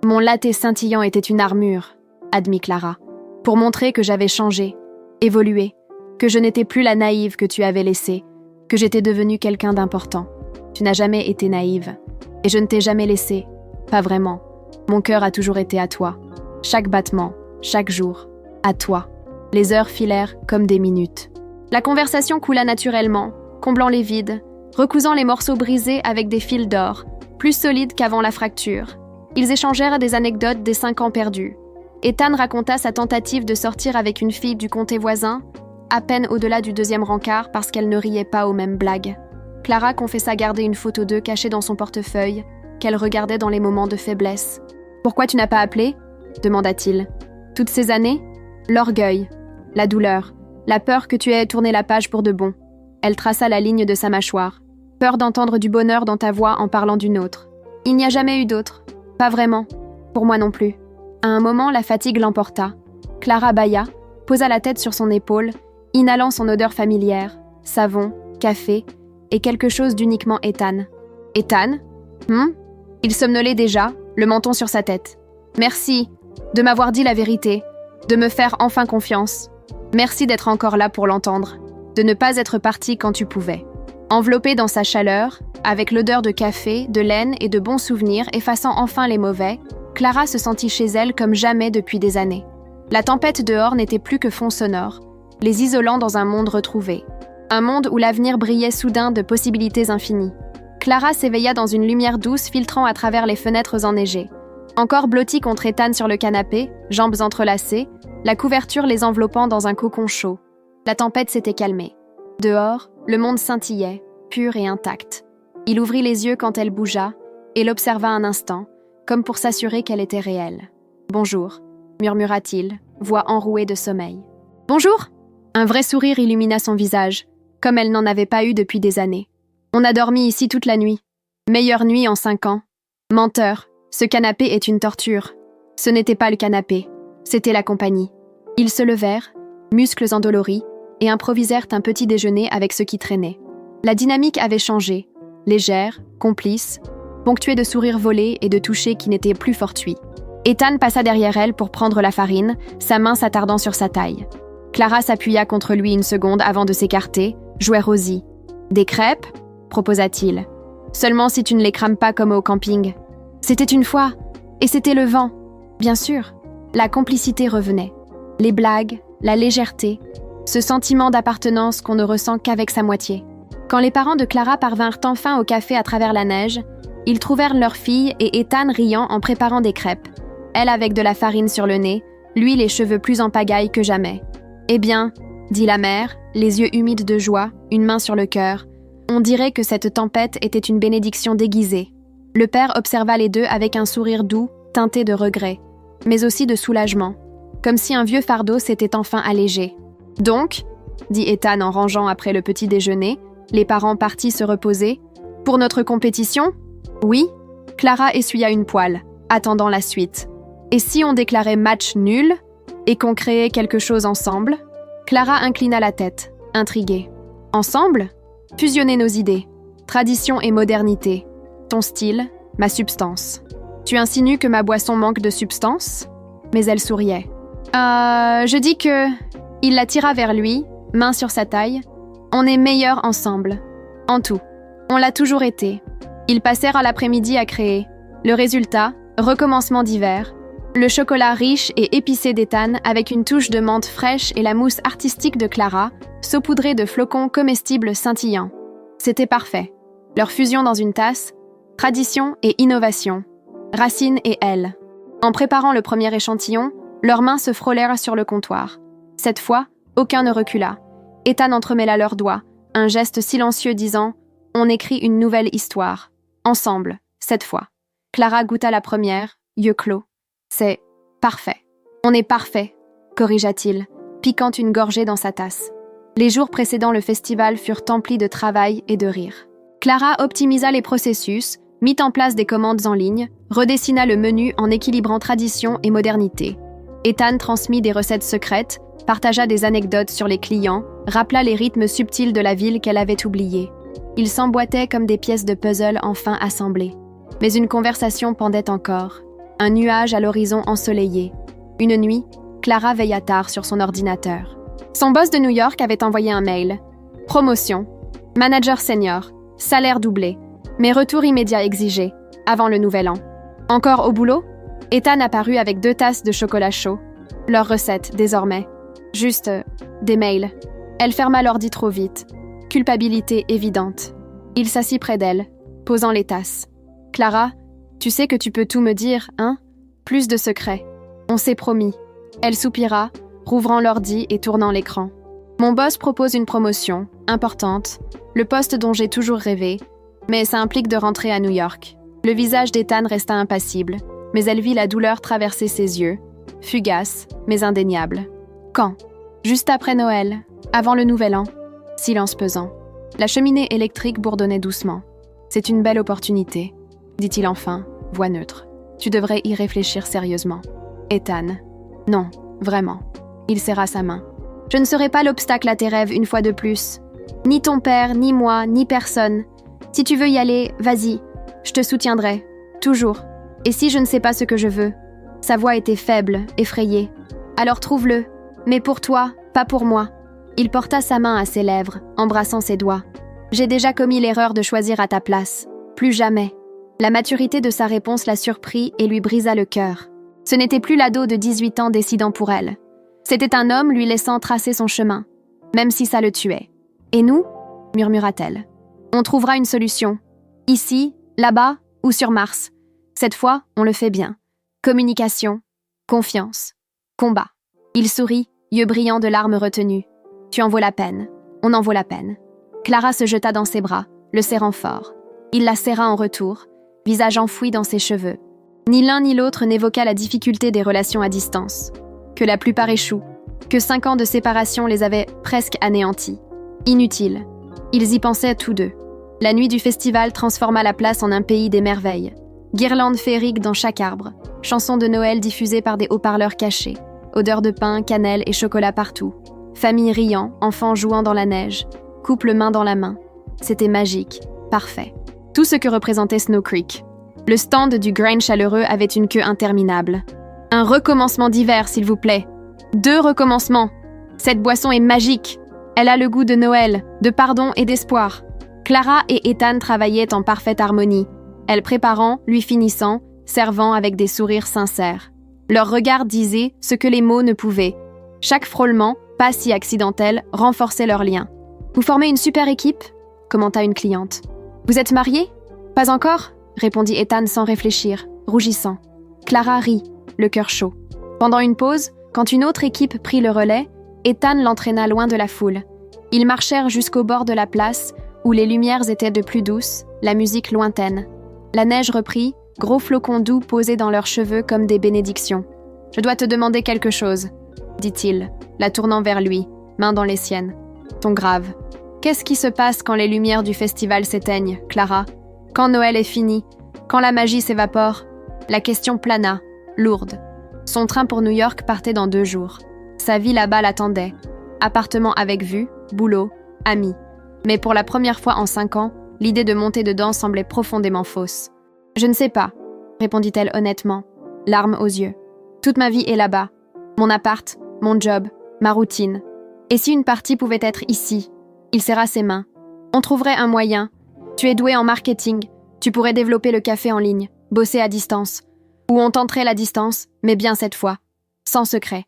Speaker 1: Mon latte scintillant était une armure, admit Clara, pour montrer que j'avais changé, évolué, que je n'étais plus la naïve que tu avais laissée, que j'étais devenue quelqu'un d'important. Tu n'as jamais été naïve, et je ne t'ai jamais laissée, pas vraiment. Mon cœur a toujours été à toi. Chaque battement, chaque jour, à toi. Les heures filèrent comme des minutes. La conversation coula naturellement, comblant les vides, recousant les morceaux brisés avec des fils d'or, plus solides qu'avant la fracture. Ils échangèrent des anecdotes des 5 ans perdus. Ethan raconta sa tentative de sortir avec une fille du comté voisin, à peine au-delà du 2e rencard parce qu'elle ne riait pas aux mêmes blagues. Clara confessa garder une photo d'eux cachée dans son portefeuille, qu'elle regardait dans les moments de faiblesse. « Pourquoi tu n'as pas appelé ?» demanda-t-il. « Toutes ces années ? L'orgueil, la douleur, la peur que tu aies tourné la page pour de bon. » Elle traça la ligne de sa mâchoire. « Peur d'entendre du bonheur dans ta voix en parlant d'une autre. Il n'y a jamais eu d'autre. Pas vraiment. Pour moi non plus. » À un moment, la fatigue l'emporta. Clara bâilla, posa la tête sur son épaule, inhalant son odeur familière, savon, café et quelque chose d'uniquement Ethan. « Ethan ? Il somnolait déjà, le menton sur sa tête. « Merci de m'avoir dit la vérité, de me faire enfin confiance. Merci d'être encore là pour l'entendre, de ne pas être parti quand tu pouvais. » Enveloppée dans sa chaleur, avec l'odeur de café, de laine et de bons souvenirs effaçant enfin les mauvais, Clara se sentit chez elle comme jamais depuis des années. La tempête dehors n'était plus que fond sonore, les isolant dans un monde retrouvé. Un monde où l'avenir brillait soudain de possibilités infinies. Clara s'éveilla dans une lumière douce filtrant à travers les fenêtres enneigées. Encore blottie contre Ethan sur le canapé, jambes entrelacées, la couverture les enveloppant dans un cocon chaud. La tempête s'était calmée. Dehors, le monde scintillait, pur et intact. Il ouvrit les yeux quand elle bougea et l'observa un instant, comme pour s'assurer qu'elle était réelle. « Bonjour », murmura-t-il, voix enrouée de sommeil. « Bonjour !» Un vrai sourire illumina son visage, comme elle n'en avait pas eu depuis des années. « On a dormi ici toute la nuit. Meilleure nuit en 5 ans. Menteur, ce canapé est une torture. Ce n'était pas le canapé, c'était la compagnie. » Ils se levèrent, muscles endoloris, et improvisèrent un petit déjeuner avec ce qui traînait. La dynamique avait changé, légère, complice, ponctuée de sourires volés et de touchés qui n'étaient plus fortuits. Ethan passa derrière elle pour prendre la farine, sa main s'attardant sur sa taille. Clara s'appuya contre lui une seconde avant de s'écarter, jouait Rosie. « Des crêpes ?» proposa-t-il. « Seulement si tu ne les crames pas comme au camping. » C'était une fois, et c'était le vent. Bien sûr, la complicité revenait. Les blagues, la légèreté, Ce sentiment d'appartenance qu'on ne ressent qu'avec sa moitié. Quand les parents de Clara parvinrent enfin au café à travers la neige, ils trouvèrent leur fille et Ethan riant en préparant des crêpes. Elle avec de la farine sur le nez, lui les cheveux plus en pagaille que jamais. « Eh bien, » dit la mère, les yeux humides de joie, une main sur le cœur, on dirait que cette tempête était une bénédiction déguisée. Le père observa les deux avec un sourire doux, teinté de regret, mais aussi de soulagement, comme si un vieux fardeau s'était enfin allégé. « Donc, » dit Ethan en rangeant après le petit déjeuner, les parents partis se reposer, « pour notre compétition ?»« Oui. » Clara essuya une poêle, attendant la suite. « Et si on déclarait match nul et qu'on créait quelque chose ensemble ?» Clara inclina la tête, intriguée. « Ensemble ? Fusionner nos idées. Tradition et modernité. Ton style, ma substance. Tu insinues que ma boisson manque de substance ?» Mais elle souriait. Je dis que... » Il la tira vers lui, main sur sa taille. « On est meilleurs ensemble. En tout. On l'a toujours été. » Ils passèrent à l'après-midi à créer. Le résultat, recommencement d'hiver. Le chocolat riche et épicé d'Ethan avec une touche de menthe fraîche et la mousse artistique de Clara, saupoudrée de flocons comestibles scintillants. C'était parfait. Leur fusion dans une tasse, tradition et innovation. Racine et elle. En préparant le premier échantillon, leurs mains se frôlèrent sur le comptoir. Cette fois, aucun ne recula. Ethan entremêla leurs doigts, un geste silencieux disant « On écrit une nouvelle histoire. Ensemble, cette fois. » Clara goûta la première, yeux clos. « C'est parfait. On est parfait, » corrigea-t-il, piquant une gorgée dans sa tasse. Les jours précédant le festival furent emplis de travail et de rire. Clara optimisa les processus, mit en place des commandes en ligne, redessina le menu en équilibrant tradition et modernité. Ethan transmit des recettes secrètes, partagea des anecdotes sur les clients, rappela les rythmes subtils de la ville qu'elle avait oubliés. Ils s'emboîtaient comme des pièces de puzzle enfin assemblées. Mais une conversation pendait encore. Un nuage à l'horizon ensoleillé. Une nuit, Clara veilla tard sur son ordinateur. Son boss de New York avait envoyé un mail. Promotion. Manager senior. Salaire doublé. Mais retour immédiat exigé. Avant le nouvel an. Encore au boulot? Ethan apparut avec 2 tasses de chocolat chaud. Leur recette, désormais. Juste des mails. Elle ferma l'ordi trop vite. Culpabilité évidente. Il s'assit près d'elle, posant les tasses. « Clara, tu sais que tu peux tout me dire, hein? Plus de secrets. On s'est promis. » Elle soupira, rouvrant l'ordi et tournant l'écran. « Mon boss propose une promotion, importante, le poste dont j'ai toujours rêvé, mais ça implique de rentrer à New York. » Le visage d'Ethan resta impassible, mais elle vit la douleur traverser ses yeux, fugace, mais indéniable. « Quand? » Juste après Noël, avant le Nouvel An. Silence pesant. La cheminée électrique bourdonnait doucement. « C'est une belle opportunité, » dit-il enfin, voix neutre. « Tu devrais y réfléchir sérieusement. » Ethan. « Non, vraiment. » Il serra sa main. « Je ne serai pas l'obstacle à tes rêves une fois de plus. Ni ton père, ni moi, ni personne. Si tu veux y aller, vas-y. Je te soutiendrai. Toujours. Et si je ne sais pas ce que je veux ?» Sa voix était faible, effrayée. « Alors trouve-le. Mais pour toi, pas pour moi. » Il porta sa main à ses lèvres, embrassant ses doigts. « J'ai déjà commis l'erreur de choisir à ta place. Plus jamais. » La maturité de sa réponse la surprit et lui brisa le cœur. Ce n'était plus l'ado de 18 ans décidant pour elle. C'était un homme lui laissant tracer son chemin, même si ça le tuait. « Et nous ?» murmura-t-elle. « On trouvera une solution. Ici, là-bas ou sur Mars. Cette fois, on le fait bien. Communication, confiance, combat. » Il sourit, yeux brillants de larmes retenues. « Tu en vaux la peine. On en vaut la peine. » Clara se jeta dans ses bras, le serrant fort. Il la serra en retour, visage enfoui dans ses cheveux. Ni l'un ni l'autre n'évoqua la difficulté des relations à distance. Que la plupart échouent, que 5 ans de séparation les avaient presque anéantis. Inutile. Ils y pensaient tous deux. La nuit du festival transforma la place en un pays des merveilles. Guirlandes féeriques dans chaque arbre, chansons de Noël diffusées par des haut-parleurs cachés, odeurs de pain, cannelle et chocolat partout. Famille riant, enfants jouant dans la neige, couple main dans la main. C'était magique, parfait. Tout ce que représentait Snow Creek. Le stand du grain chaleureux avait une queue interminable. Un recommencement d'hiver, s'il vous plaît. 2 recommencements. Cette boisson est magique. Elle a le goût de Noël, de pardon et d'espoir. Clara et Ethan travaillaient en parfaite harmonie. Elle préparant, lui finissant, servant avec des sourires sincères. Leurs regards disaient ce que les mots ne pouvaient. Chaque frôlement, pas si accidentelle, renforçait leur lien. « Vous formez une super équipe ?» commenta une cliente. « Vous êtes mariés ?»« Pas encore ?» répondit Ethan sans réfléchir, rougissant. Clara rit, le cœur chaud. Pendant une pause, quand une autre équipe prit le relais, Ethan l'entraîna loin de la foule. Ils marchèrent jusqu'au bord de la place, où les lumières étaient de plus douces, la musique lointaine. La neige reprit, gros flocons doux posés dans leurs cheveux comme des bénédictions. « Je dois te demander quelque chose, » dit-il, la tournant vers lui, main dans les siennes. « Ton grave. Qu'est-ce qui se passe quand les lumières du festival s'éteignent, Clara? Quand Noël est fini? Quand la magie s'évapore ?» La question plana, lourde. Son train pour New York partait dans 2 jours. Sa vie là-bas l'attendait. Appartement avec vue, boulot, amis. Mais pour la première fois en 5 ans, l'idée de monter dedans semblait profondément fausse. « Je ne sais pas, » répondit-elle honnêtement, larmes aux yeux. « Toute ma vie est là-bas. Mon appart, mon job, ma routine. Et si une partie pouvait être ici ?» Il serra ses mains. « On trouverait un moyen. Tu es doué en marketing. Tu pourrais développer le café en ligne, bosser à distance. Ou on tenterait la distance, mais bien cette fois. Sans secret.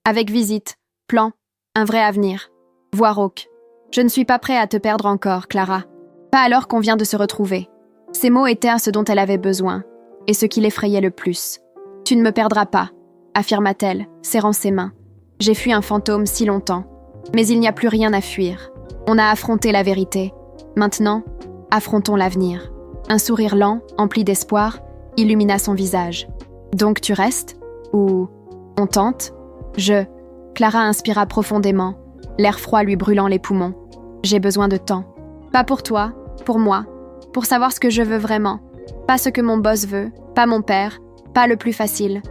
Speaker 1: Avec visite, plan, un vrai avenir. Voix rauque. Je ne suis pas prêt à te perdre encore, Clara. Pas alors qu'on vient de se retrouver. » Ces mots étaient ce dont elle avait besoin, et ce qui l'effrayait le plus. « Tu ne me perdras pas, » affirma-t-elle, serrant ses mains. « J'ai fui un fantôme si longtemps, mais il n'y a plus rien à fuir. On a affronté la vérité. Maintenant, affrontons l'avenir. » Un sourire lent, empli d'espoir, illumina son visage. « Donc tu restes? Ou on tente ?» Clara inspira profondément, l'air froid lui brûlant les poumons. « J'ai besoin de temps. Pas pour toi, pour moi, pour savoir ce que je veux vraiment. Pas ce que mon boss veut, pas mon père, pas le plus facile.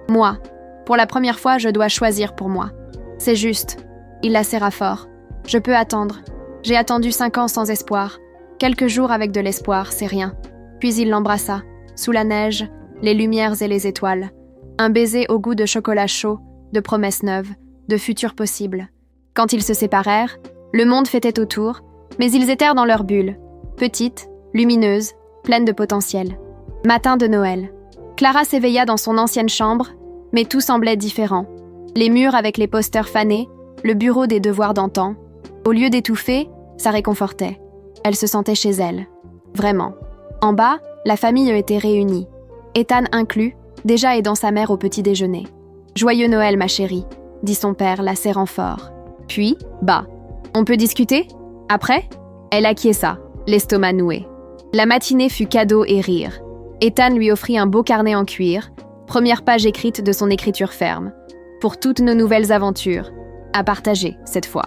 Speaker 1: Moi, pour la première fois, je dois choisir pour moi. C'est juste. » Il la serra fort. « Je peux attendre. J'ai attendu 5 ans sans espoir. Quelques jours avec de l'espoir, c'est rien. » Puis il l'embrassa, sous la neige, les lumières et les étoiles. Un baiser au goût de chocolat chaud, de promesses neuves, de futurs possibles. Quand ils se séparèrent, le monde fêtait autour, mais ils étaient dans leur bulle, petite, lumineuse, pleine de potentiel. Matin de Noël. Clara s'éveilla dans son ancienne chambre, mais tout semblait différent. Les murs avec les posters fanés, le bureau des devoirs d'antan. Au lieu d'étouffer, ça réconfortait. Elle se sentait chez elle. Vraiment. En bas, la famille était réunie. Ethan inclus, déjà aidant sa mère au petit déjeuner. « Joyeux Noël, ma chérie », dit son père, la serrant fort. Puis, bas. « On peut discuter? Après ?» Elle acquiesça, l'estomac noué. La matinée fut cadeau et rire. Ethan lui offrit un beau carnet en cuir, première page écrite de son écriture ferme. Pour toutes nos nouvelles aventures. À partager, cette fois.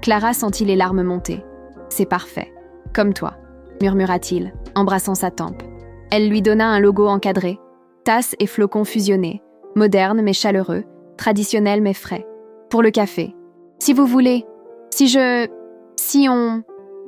Speaker 1: Clara sentit les larmes monter. « C'est parfait. Comme toi, » murmura-t-il, embrassant sa tempe. Elle lui donna un logo encadré, tasse et flocons fusionnés, moderne mais chaleureux, traditionnel mais frais. Pour le café. « Si vous voulez, si on... »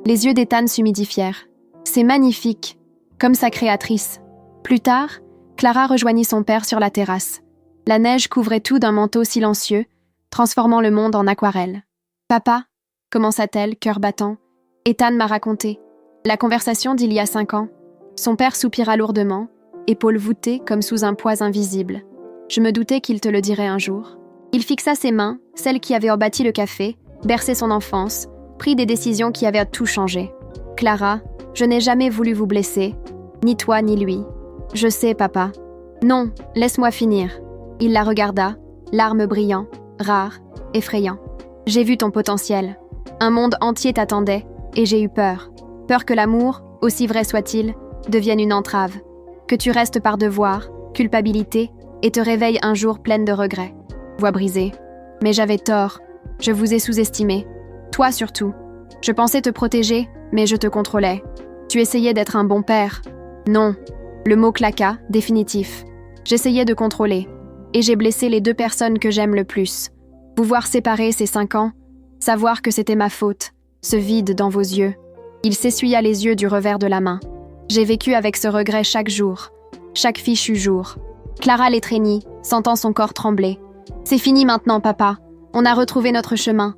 Speaker 1: Les yeux d'Ethan s'humidifièrent. « C'est magnifique, comme sa créatrice. » Plus tard, Clara rejoignit son père sur la terrasse. La neige couvrait tout d'un manteau silencieux, transformant le monde en aquarelle. « Papa » commença-t-elle, cœur battant. « Ethan m'a raconté. La conversation d'il y a 5 ans. » Son père soupira lourdement, épaules voûtées comme sous un poids invisible. « Je me doutais qu'il te le dirait un jour. » Il fixa ses mains, celles qui avaient rebâti le café, bercé son enfance, pris des décisions qui avaient tout changé. « Clara, je n'ai jamais voulu vous blesser, ni toi ni lui. Je sais, papa. »« Non, laisse-moi finir. » Il la regarda, larmes brillant, rares, effrayant. « J'ai vu ton potentiel. Un monde entier t'attendait, et j'ai eu peur. Peur que l'amour, aussi vrai soit-il, devienne une entrave. Que tu restes par devoir, culpabilité, et te réveilles un jour pleine de regrets. » Voix brisée. « Mais j'avais tort. Je vous ai sous-estimé. Toi surtout. Je pensais te protéger, mais je te contrôlais. Tu essayais d'être un bon père. Non. » Le mot claqua, définitif. J'essayais de contrôler. Et j'ai blessé les 2 personnes que j'aime le plus. Vous voir séparés ces 5 ans, savoir que c'était ma faute, ce vide dans vos yeux. Il s'essuya les yeux du revers de la main. J'ai vécu avec ce regret chaque jour, chaque fichu jour. Clara l'étreignit, sentant son corps trembler. C'est fini maintenant, papa. On a retrouvé notre chemin.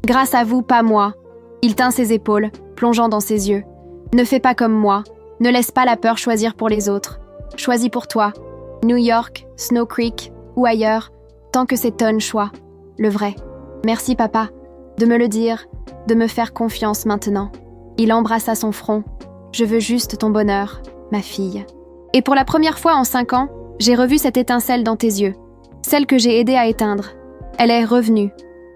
Speaker 1: Grâce à vous, pas moi. Il tint ses épaules, plongeant dans ses yeux. Ne fais pas comme moi. Ne laisse pas la peur choisir pour les autres. Choisis pour toi. New York, Snow Creek ou ailleurs, tant que c'est ton choix. Le vrai. Merci, papa, de me le dire, de me faire confiance maintenant. Il embrassa son front. Je veux juste ton bonheur, ma fille. Et pour la première fois en 5 ans, j'ai revu cette étincelle dans tes yeux, celle que j'ai aidé à éteindre. Elle est revenue.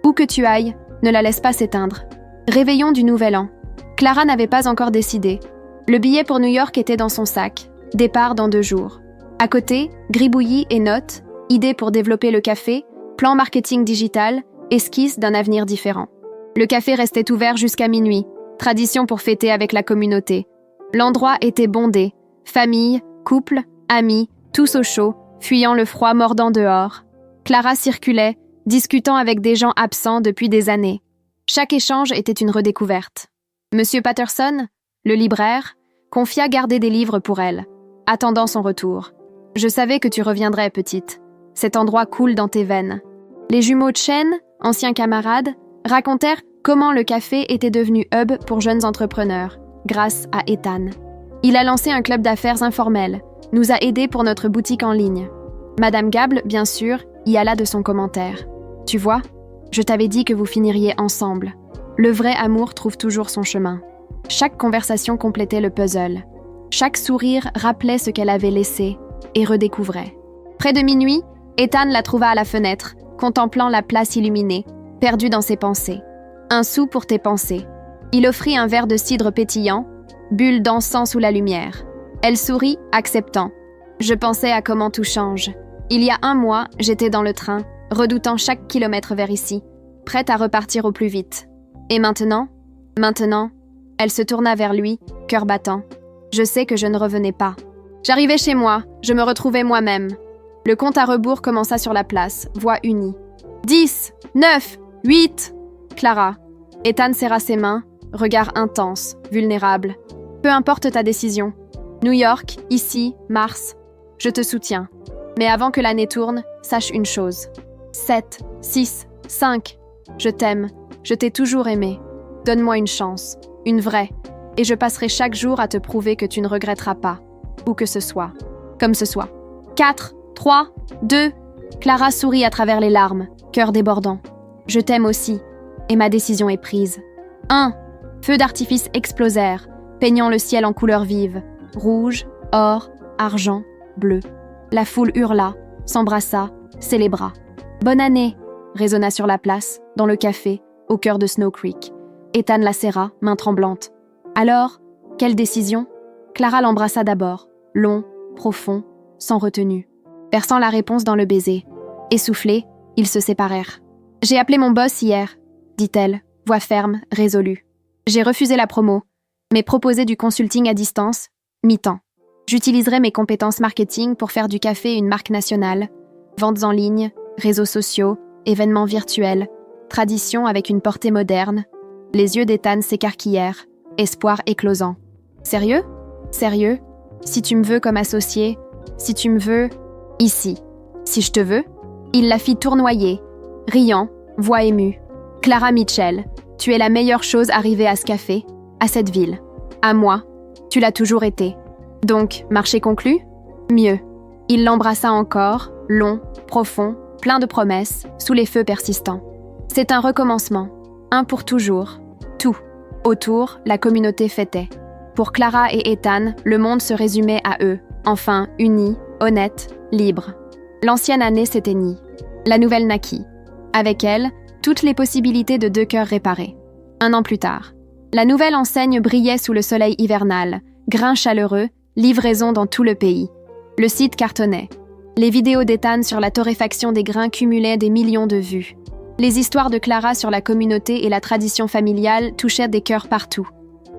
Speaker 1: Où que tu ailles, ne la laisse pas s'éteindre. Réveillon du Nouvel An. Clara n'avait pas encore décidé. Le billet pour New York était dans son sac. Départ dans 2 jours. À côté, gribouillis et notes, idées pour développer le café, plan marketing digital, esquisse d'un avenir différent. Le café restait ouvert jusqu'à minuit, tradition pour fêter avec la communauté. L'endroit était bondé. Famille, couple, amis, tous au chaud, fuyant le froid mordant dehors. Clara circulait, discutant avec des gens absents depuis des années. Chaque échange était une redécouverte. Monsieur Patterson, le libraire, confia garder des livres pour elle, attendant son retour. « Je savais que tu reviendrais, petite. Cet endroit coule dans tes veines. » Les jumeaux Chen, anciens camarades, racontèrent comment le café était devenu hub pour jeunes entrepreneurs, grâce à Ethan. Il a lancé un club d'affaires informel, nous a aidés pour notre boutique en ligne. Madame Gable, bien sûr, y alla de son commentaire. « Tu vois, je t'avais dit que vous finiriez ensemble. Le vrai amour trouve toujours son chemin. » Chaque conversation complétait le puzzle. Chaque sourire rappelait ce qu'elle avait laissé et redécouvrait. Près de minuit, Ethan la trouva à la fenêtre, contemplant la place illuminée, perdue dans ses pensées. « 1 sou pour tes pensées. » Il offrit un verre de cidre pétillant, bulle d'encens sous la lumière. Elle sourit, acceptant. Je pensais à comment tout change. Il y a 1 mois, j'étais dans le train, redoutant chaque kilomètre vers ici, prête à repartir au plus vite. Et maintenant, elle se tourna vers lui, cœur battant. Je sais que je ne revenais pas. J'arrivais chez moi, je me retrouvais moi-même. Le compte à rebours commença sur la place, voix unie. 10, 9, 8. Clara. Ethan serra ses mains, regard intense, vulnérable. Peu importe ta décision. New York, ici, Mars. Je te soutiens. Mais avant que l'année tourne, sache une chose. 7, 6, 5. Je t'aime. Je t'ai toujours aimé. Donne-moi une chance. Une vraie. Et je passerai chaque jour à te prouver que tu ne regretteras pas. Où que ce soit. Comme ce soit. 4, 3, 2. Clara sourit à travers les larmes, cœur débordant. Je t'aime aussi. Et ma décision est prise. 1. Feux d'artifice explosèrent, peignant le ciel en couleurs vives. Rouge, or, argent, bleu. La foule hurla, s'embrassa, célébra. « Bonne année !» résonna sur la place, dans le café, au cœur de Snow Creek. Ethan la serra, main tremblante. Alors, quelle décision? Clara l'embrassa d'abord, long, profond, sans retenue. Versant la réponse dans le baiser. Essoufflés, ils se séparèrent. « J'ai appelé mon boss hier, » dit-elle, voix ferme, résolue. « J'ai refusé la promo, mais proposé du consulting à distance, mi-temps. J'utiliserai mes compétences marketing pour faire du café une marque nationale, ventes en ligne, réseaux sociaux, événements virtuels, tradition avec une portée moderne. » Les yeux d'Ethan s'écarquillèrent, espoir éclosant. « Sérieux? Sérieux? Si tu me veux comme associé, si tu me veux... ici. Si je te veux? » Il la fit tournoyer, riant, voix émue. « Clara Mitchell, tu es la meilleure chose arrivée à ce café, à cette ville. À moi, tu l'as toujours été. Donc, marché conclu? Mieux. » Il l'embrassa encore, long, profond, plein de promesses, sous les feux persistants. C'est un recommencement, un pour toujours. Tout. Autour, la communauté fêtait. Pour Clara et Ethan, le monde se résumait à eux, enfin unis, honnêtes, libres. L'ancienne année s'éteignit. La nouvelle naquit. Avec elle, toutes les possibilités de 2 cœurs réparés. 1 an plus tard. La nouvelle enseigne brillait sous le soleil hivernal, grains chaleureux, livraison dans tout le pays. Le site cartonnait. Les vidéos d'Ethan sur la torréfaction des grains cumulaient des millions de vues. Les histoires de Clara sur la communauté et la tradition familiale touchaient des cœurs partout.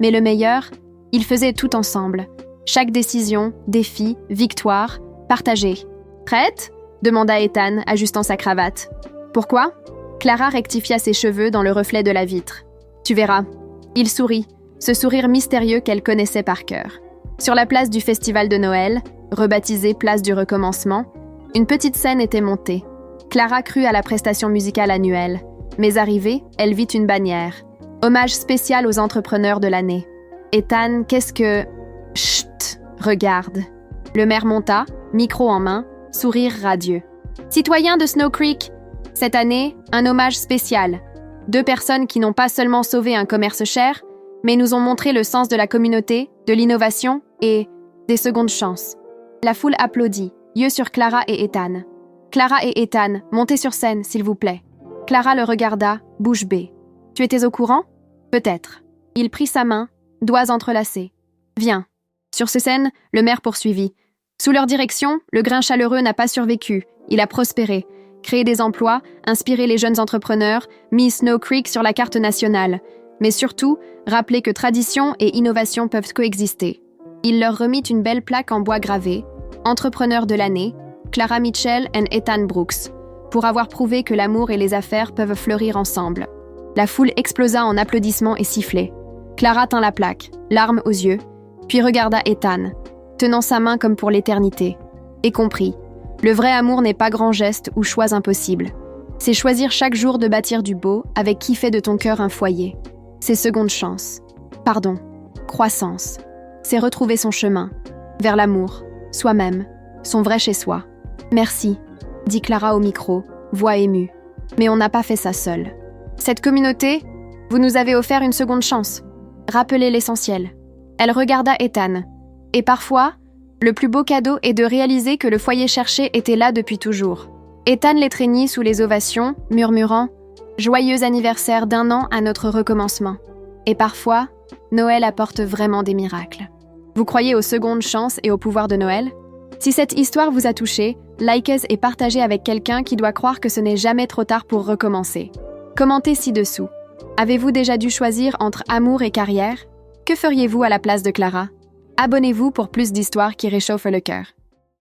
Speaker 1: Mais le meilleur, ils faisaient tout ensemble. Chaque décision, défi, victoire, partagée. « Prête ?» demanda Ethan, ajustant sa cravate. « Pourquoi ?» Clara rectifia ses cheveux dans le reflet de la vitre. « Tu verras. » Il sourit, ce sourire mystérieux qu'elle connaissait par cœur. Sur la place du festival de Noël, rebaptisée place du recommencement, une petite scène était montée. Clara crut à la prestation musicale annuelle, mais arrivée, elle vit une bannière. Hommage spécial aux entrepreneurs de l'année. Ethan, qu'est-ce que... Chut, regarde. Le maire monta, micro en main, sourire radieux. Citoyens de Snow Creek, Cette année, un hommage spécial. 2 personnes qui n'ont pas seulement sauvé un commerce cher, mais nous ont montré le sens de la communauté, de l'innovation et des secondes chances. La foule applaudit, yeux sur Clara et Ethan. Clara et Ethan, montez sur scène, s'il vous plaît. Clara le regarda, bouche bée. Tu étais au courant? Peut-être. Il prit sa main, doigts entrelacés. Viens. Sur ces scènes, le maire poursuivit. Sous leur direction, le grain chaleureux n'a pas survécu. Il a prospéré, créé des emplois, inspiré les jeunes entrepreneurs, mis Snow Creek sur la carte nationale. Mais surtout, rappelé que tradition et innovation peuvent coexister. Il leur remit une belle plaque en bois gravé, Entrepreneur de l'année, Clara Mitchell et Ethan Brooks, pour avoir prouvé que l'amour et les affaires peuvent fleurir ensemble. La foule explosa en applaudissements et sifflets. Clara tint la plaque, larmes aux yeux, puis regarda Ethan, tenant sa main comme pour l'éternité, et comprit. Le vrai amour n'est pas grand geste ou choix impossible. C'est choisir chaque jour de bâtir du beau avec qui fait de ton cœur un foyer. C'est seconde chance. Pardon. Croissance. C'est retrouver son chemin. Vers l'amour. Soi-même. Son vrai chez soi. Merci, dit Clara au micro, voix émue. Mais on n'a pas fait ça seul. Cette communauté, vous nous avez offert une seconde chance. Rappelez l'essentiel. Elle regarda Ethan. Et parfois, le plus beau cadeau est de réaliser que le foyer cherché était là depuis toujours. Ethan l'étreignit sous les ovations, murmurant « Joyeux anniversaire d'1 an à notre recommencement ». Et parfois, Noël apporte vraiment des miracles. Vous croyez aux secondes chances et au pouvoir de Noël? Si cette histoire vous a touché, likez et partagez avec quelqu'un qui doit croire que ce n'est jamais trop tard pour recommencer. Commentez ci-dessous. Avez-vous déjà dû choisir entre amour et carrière? Que feriez-vous à la place de Clara? Abonnez-vous pour plus d'histoires qui réchauffent le cœur.